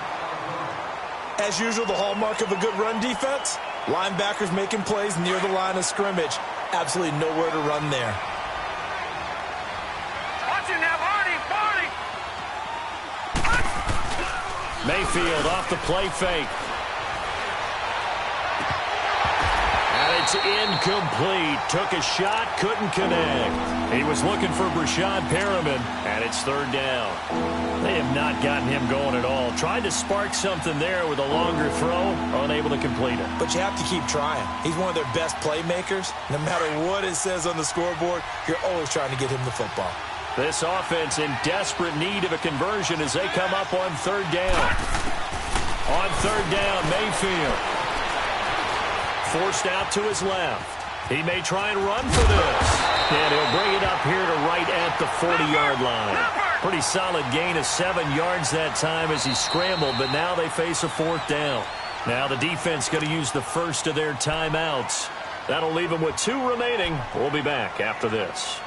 Speaker 7: As usual, the hallmark of a good run defense, linebackers making plays near the line of scrimmage. Absolutely nowhere to run there.
Speaker 8: Watch it now, Barney!
Speaker 6: Mayfield off the play fake. And it's incomplete. Took a shot, couldn't connect. He was looking for Brashad Perriman, and it's 3rd down. They have not gotten him going at all. Tried to spark something there with a longer throw, unable to complete it.
Speaker 7: But you have to keep trying. He's one of their best playmakers. No matter what it says on the scoreboard, you're always trying to get him the football.
Speaker 6: This offense in desperate need of a conversion as they come up on 3rd down. On 3rd down, Mayfield. Forced out to his left. He may try and run for this. And he'll bring it up here to right at the 40-yard line. Pretty solid gain of 7 yards that time as he scrambled, but now they face a 4th down. Now the defense going to use the first of their timeouts. That'll leave them with 2 remaining. We'll be back after this.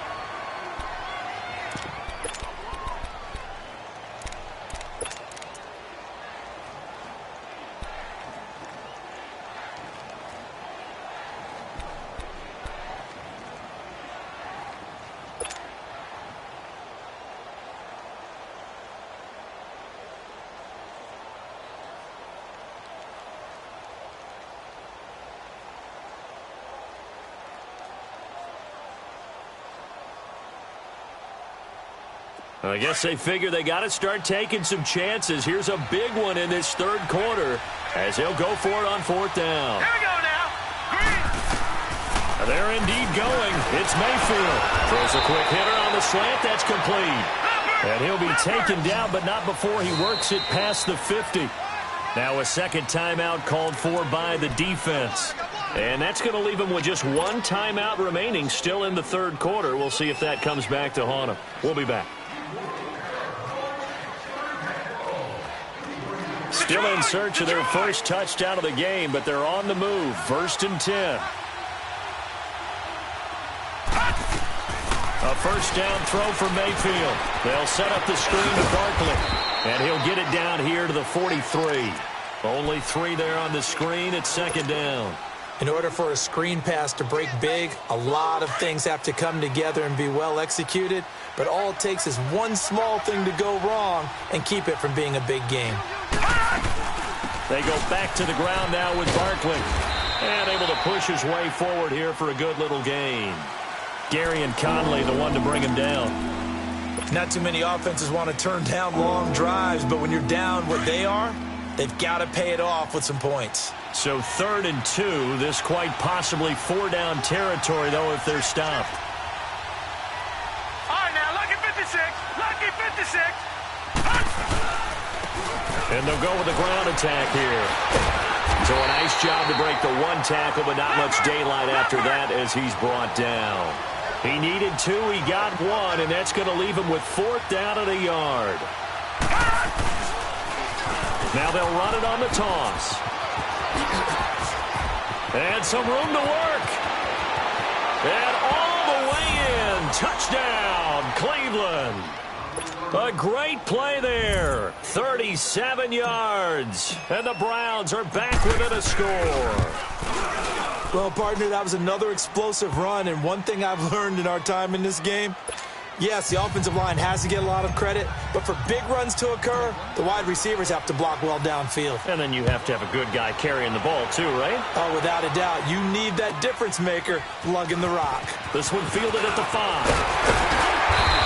Speaker 6: I guess they figure they got to start taking some chances. Here's a big one in this 3rd quarter as he'll go for it on 4th down.
Speaker 8: Here we go now. Green.
Speaker 6: They're indeed going. It's Mayfield. Throws a quick hitter on the slant. That's complete. And he'll be taken down, but not before he works it past the 50. Now a second timeout called for by the defense. And that's going to leave him with just 1 timeout remaining still in the 3rd quarter. We'll see if that comes back to haunt him. We'll be back. Still in search of their first touchdown of the game, but they're on the move. 1st and 10. A first down throw for Mayfield. They'll set up the screen to Barkley. And he'll get it down here to the 43. Only 3 there on the screen at 2nd down.
Speaker 7: In order for a screen pass to break big, a lot of things have to come together and be well executed. But all it takes is one small thing to go wrong and keep it from being a big game.
Speaker 6: They go back to the ground now with Barkley. And able to push his way forward here for a good little gain. Gary and Conley, the one to bring him down.
Speaker 7: Not too many offenses want to turn down long drives, but when you're down what they are, they've got to pay it off with some points.
Speaker 6: So 3rd and 2. This quite possibly 4-down territory, though, if they're stopped.
Speaker 8: All right, now, lucky 56. Lucky 56.
Speaker 6: And they'll go with the ground attack here. So a nice job to break the one tackle, but not much daylight after that as he's brought down. He needed 2, he got 1, and that's going to leave him with 4th down and a yard. Now they'll run it on the toss. And some room to work. And all the way in. Touchdown, Cleveland. A great play there. 37 yards. And the Browns are back within a score.
Speaker 7: Well, partner, that was another explosive run, and one thing I've learned in our time in this game, yes, the offensive line has to get a lot of credit, but for big runs to occur, the wide receivers have to block well downfield.
Speaker 6: And then you have to have a good guy carrying the ball too, right?
Speaker 7: Oh, without a doubt. You need that difference maker lugging the rock.
Speaker 6: This one fielded at the 5.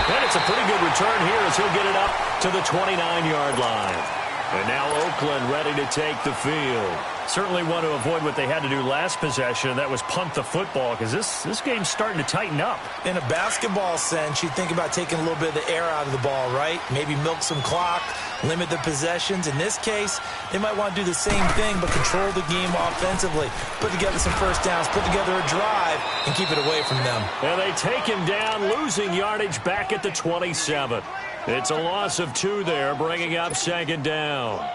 Speaker 6: And it's a pretty good return here as he'll get it up to the 29-yard line. And now Oakland ready to take the field. Certainly want to avoid what they had to do last possession, and that was punt the football, because this game's starting to tighten up.
Speaker 7: In a basketball sense, you think about taking a little bit of the air out of the ball, right? Maybe milk some clock, limit the possessions. In this case, they might want to do the same thing, but control the game offensively. Put together some first downs, put together a drive, and keep it away from them.
Speaker 6: And they take him down, losing yardage back at the 27. It's a loss of 2 there, bringing up 2nd down.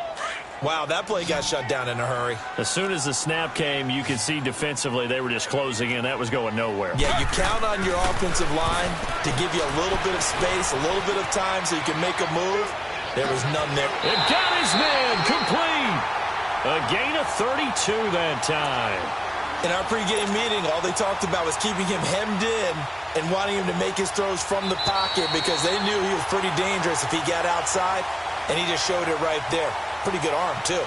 Speaker 7: Wow, that play got shut down in a hurry.
Speaker 6: As soon as the snap came, you could see defensively they were just closing in. That was going nowhere.
Speaker 7: Yeah, you count on your offensive line to give you a little bit of space, a little bit of time so you can make a move. There was none there.
Speaker 6: It got his man complete. A gain of 32 that time.
Speaker 7: In our pregame meeting, all they talked about was keeping him hemmed in and wanting him to make his throws from the pocket because they knew he was pretty dangerous if he got outside, and he just showed it right there. Pretty good arm, too.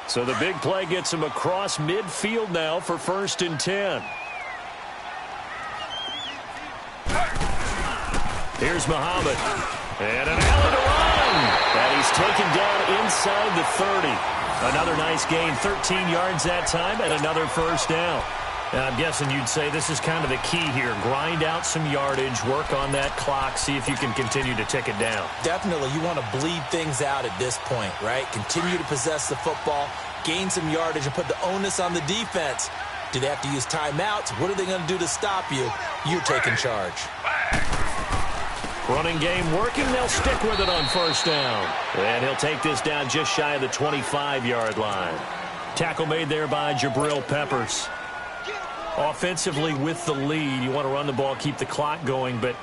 Speaker 6: So the big play gets him across midfield now for 1st and 10. Here's Muhammad. And an alley to run. And he's taken down inside the 30. Another nice gain, 13 yards that time, and another first down. And I'm guessing you'd say this is kind of the key here. Grind out some yardage, work on that clock, see if you can continue to tick it down.
Speaker 7: Definitely. You want to bleed things out at this point, right? Continue to possess the football, gain some yardage, and put the onus on the defense. Do they have to use timeouts? What are they going to do to stop you? You're taking charge.
Speaker 6: Running game working. They'll stick with it on 1st down. And he'll take this down just shy of the 25-yard line. Tackle made there by Jabril Peppers. Offensively with the lead, you want to run the ball, keep the clock going, but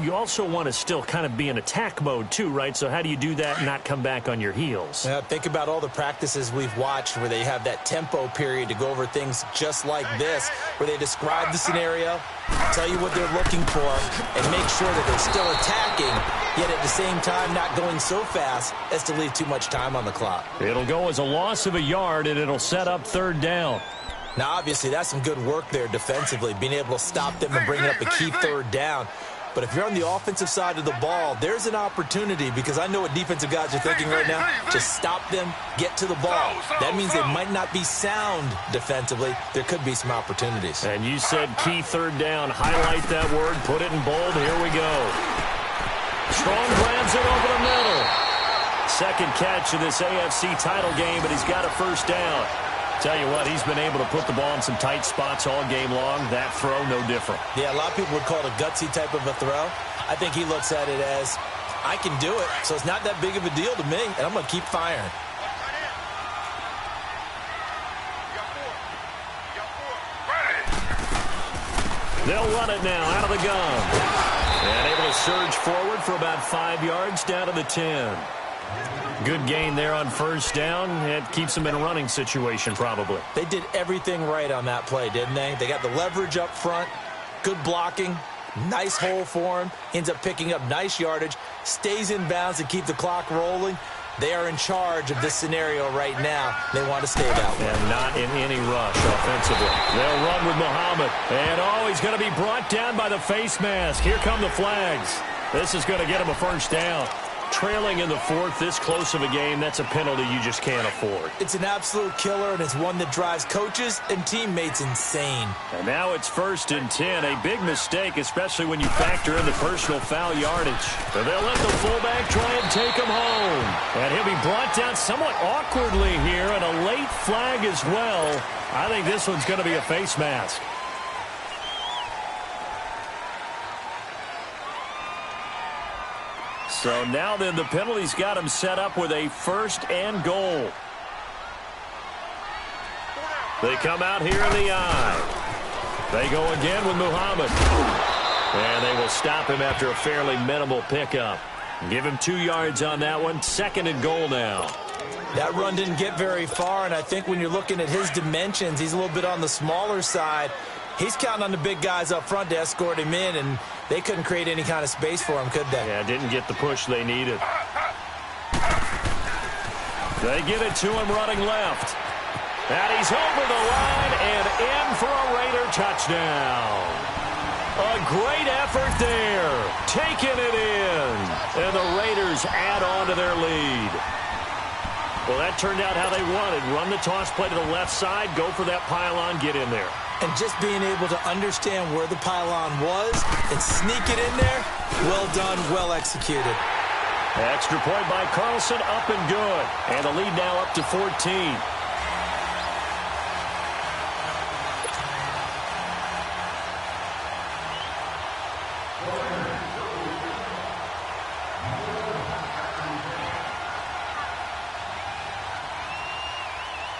Speaker 6: you also want to still kind of be in attack mode too, right? So how do you do that and not come back on your heels?
Speaker 7: Yeah, think about all the practices we've watched where they have that tempo period to go over things just like this, where they describe the scenario, tell you what they're looking for, and make sure that they're still attacking, yet at the same time not going so fast as to leave too much time on the clock.
Speaker 6: It'll go as a loss of a yard, and it'll set up 3rd down.
Speaker 7: Now, obviously, that's some good work there defensively, being able to stop them and bring up a key 3rd down. But if you're on the offensive side of the ball, there's an opportunity, because I know what defensive guys are thinking right now. Just stop them, get to the ball. That means they might not be sound defensively. There could be some opportunities.
Speaker 6: And you said key 3rd down. Highlight that word. Put it in bold. Here we go. Strong grabs it over the middle. 2nd catch of this AFC title game, but he's got a 1st down. Tell you what, he's been able to put the ball in some tight spots all game long. That throw, no different.
Speaker 7: Yeah, a lot of people would call it a gutsy type of a throw. I think he looks at it as, I can do it, so it's not that big of a deal to me, and I'm going to keep firing.
Speaker 6: They'll run it now out of the gun. And able to surge forward for about 5 yards down to the 10. Good gain there on 1st down. It keeps them in a running situation probably.
Speaker 7: They did everything right on that play, didn't they? They got the leverage up front, good blocking, Nice hole for him. Ends up picking up nice yardage. Stays in bounds to keep the clock rolling. They are in charge of this scenario right now. They want to stay that way.
Speaker 6: And not in any rush offensively. They'll run with Muhammad. And, he's going to be brought down by the face mask. Here come the flags. This is going to get him a first down. Trailing in the fourth, this close of a game, that's a penalty you just can't afford.
Speaker 7: It's an absolute killer, and it's one that drives coaches and teammates insane.
Speaker 6: And now it's 1st and 10. A big mistake, especially when you factor in the personal foul yardage. So they'll let the fullback try and take him home. And he'll be brought down somewhat awkwardly here, and a late flag as well. I think this one's going to be a face mask. So now then the penalty's got him set up with a 1st and goal. They come out here in the eye. They go again with Muhammad. And they will stop him after a fairly minimal pickup. Give him 2 yards on that one. 2nd and goal now.
Speaker 7: That run didn't get very far, and I think when you're looking at his dimensions, he's a little bit on the smaller side. He's counting on the big guys up front to escort him in, and they couldn't create any kind of space for him, could they?
Speaker 6: Yeah, didn't get the push they needed. They get it to him running left. And he's over the line and in for a Raider touchdown. A great effort there. Taking it in. And the Raiders add on to their lead. Well, that turned out how they wanted. Run the toss play to the left side, go for that pylon, get in there.
Speaker 7: And just being able to understand where the pylon was and sneak it in there, well done, well executed.
Speaker 6: Extra point by Carlson, up and good. And the lead now up to 14.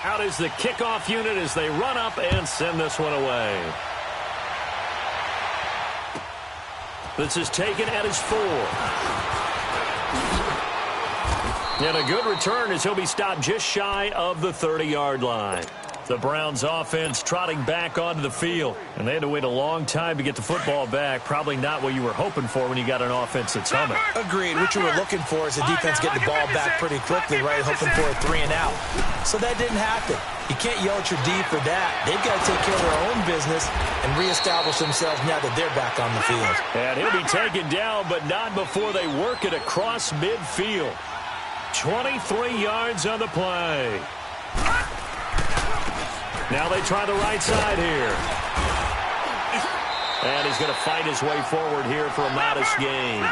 Speaker 6: Out is the kickoff unit as they run up and send this one away. This is taken at his 4. And a good return as he'll be stopped just shy of the 30-yard line. The Browns offense trotting back onto the field. And they had to wait a long time to get the football back. Probably not what you were hoping for when you got an offense that's humming.
Speaker 7: Agreed. What you were looking for is the defense getting the ball back pretty quickly, right? Hoping for a 3 and out. So that didn't happen. You can't yell at your D for that. They've got to take care of their own business and reestablish themselves now that they're back on the field.
Speaker 6: And he'll be taken down, but not before they work it across midfield. 23 yards on the play. Now they try the right side here. And he's going to fight his way forward here for a modest gain.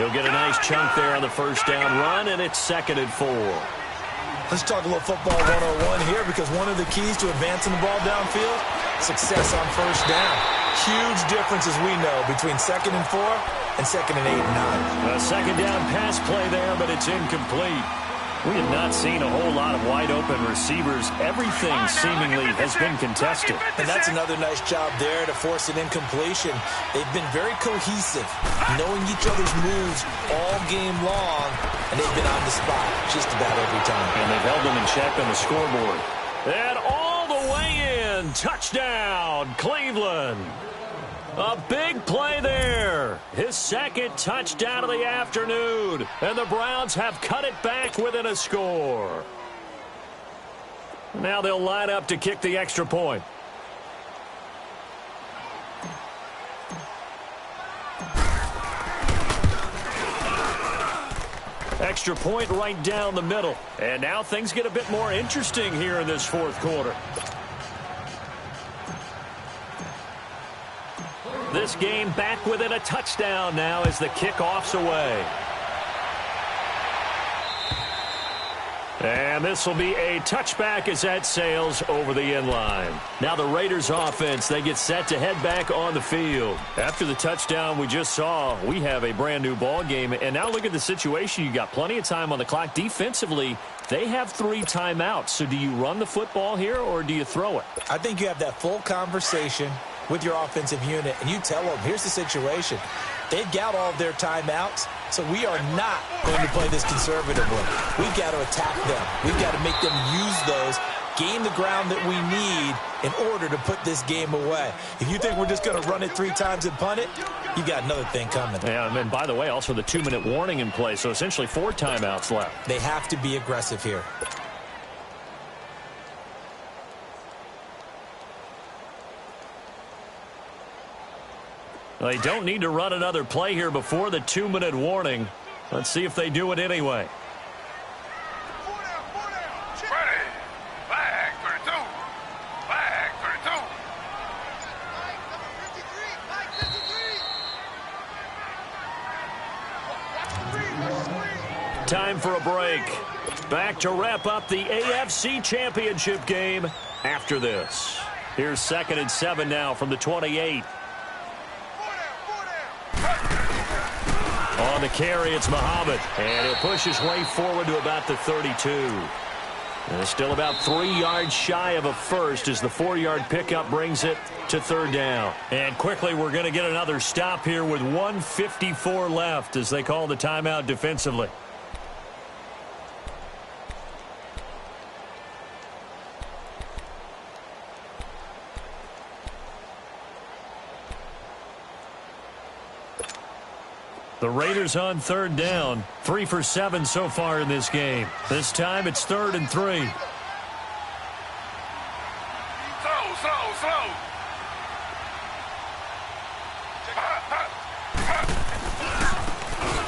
Speaker 6: He'll get a nice chunk there on the first down run, and it's 2nd and 4.
Speaker 7: Let's talk a little football 101 here, because one of the keys to advancing the ball downfield, success on first down. Huge difference, as we know, between 2nd and 4 and 2nd and 8 and 9.
Speaker 6: A second down pass play there, but it's incomplete. We have not seen a whole lot of wide-open receivers. Everything seemingly has been contested.
Speaker 7: And that's another nice job there to force an incompletion. They've been very cohesive, knowing each other's moves all game long, and they've been on the spot just about every time.
Speaker 6: And they've held them in check on the scoreboard. And all the way in. Touchdown, Cleveland. A big play there. His 2nd touchdown of the afternoon. And the Browns have cut it back within a score. Now they'll line up to kick the extra point. Extra point right down the middle. And now things get a bit more interesting here in this 4th quarter. This game back within a touchdown now as the kickoff's away. And this will be a touchback as that sails over the end line. Now the Raiders offense, they get set to head back on the field. After the touchdown we just saw, we have a brand new ball game. And now look at the situation. You got plenty of time on the clock. Defensively, they have 3 timeouts. So do you run the football here or do you throw it?
Speaker 7: I think you have that full conversation with your offensive unit, and you tell them, here's the situation. They've got all of their timeouts, so we are not going to play this conservatively. We've got to attack them. We've got to make them use those gain the ground that we need in order to put this game away. If you think we're just going to run it 3 times and punt it, you got another thing coming.
Speaker 6: Yeah, and then, by the way, also the 2-minute warning in play, so essentially 4 timeouts left.
Speaker 7: They have to be aggressive here.
Speaker 6: They don't need to run another play here before the 2-minute warning. Let's see if they do it anyway.
Speaker 8: Ready. Flag 32. Flag 32.
Speaker 6: Time for a break. Back to wrap up the AFC Championship game after this. Here's 2nd and 7 now from the 28. On the carry, it's Muhammad, and he'll push his way forward to about the 32. And still about 3 yards shy of a first as the 4-yard pickup brings it to 3rd down. And quickly, we're going to get another stop here with 1:54 left as they call the timeout defensively. The Raiders on 3rd down. 3 for 7 so far in this game. This time it's 3rd and 3.
Speaker 8: Slow.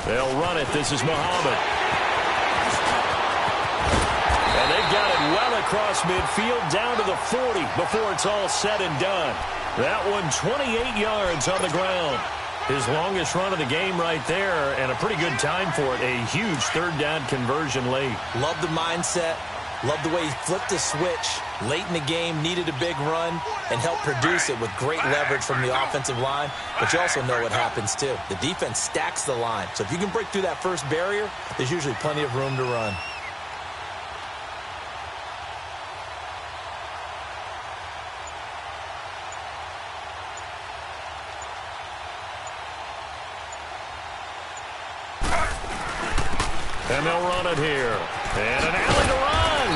Speaker 6: They'll run it. This is Muhammad. And they've got it well across midfield down to the 40 before it's all said and done. That one 28 yards on the ground. His longest run of the game right there, and a pretty good time for it. A huge 3rd down conversion late.
Speaker 7: Love the mindset. Love the way he flipped the switch late in the game, needed a big run, and helped produce it with great leverage from the offensive line. But you also know what happens, too. The defense stacks the line. So if you can break through that first barrier, there's usually plenty of room to run.
Speaker 6: And they'll run it here. And an alley to run.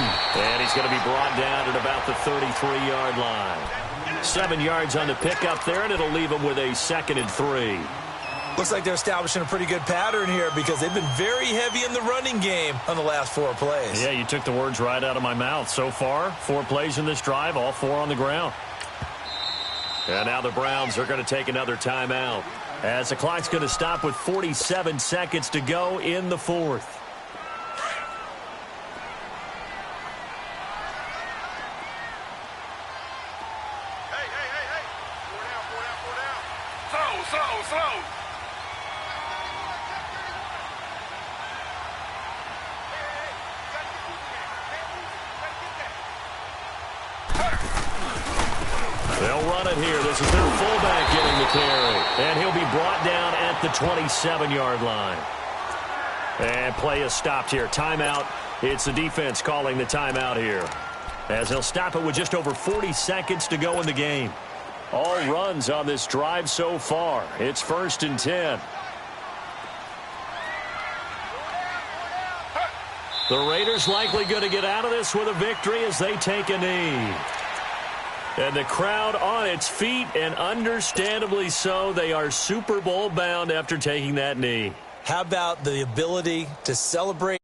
Speaker 6: And he's going to be brought down at about the 33-yard line. 7 yards on the pickup there, and it'll leave him with a 2nd and 3.
Speaker 7: Looks like they're establishing a pretty good pattern here because they've been very heavy in the running game on the last 4 plays.
Speaker 6: Yeah, you took the words right out of my mouth. So far, 4 plays in this drive, all 4 on the ground. And now the Browns are going to take another timeout as the clock's going to stop with 47 seconds to go in the 4th.
Speaker 8: Slow.
Speaker 6: They'll run it here. This is their fullback getting the carry. And he'll be brought down at the 27-yard line. And play is stopped here. Timeout. It's the defense calling the timeout here, as they'll stop it with just over 40 seconds to go in the game. All runs on this drive so far. It's 1st and 10. The Raiders likely going to get out of this with a victory as they take a knee. And the crowd on its feet, and understandably so. They are Super Bowl bound after taking that knee.
Speaker 7: How about the ability to celebrate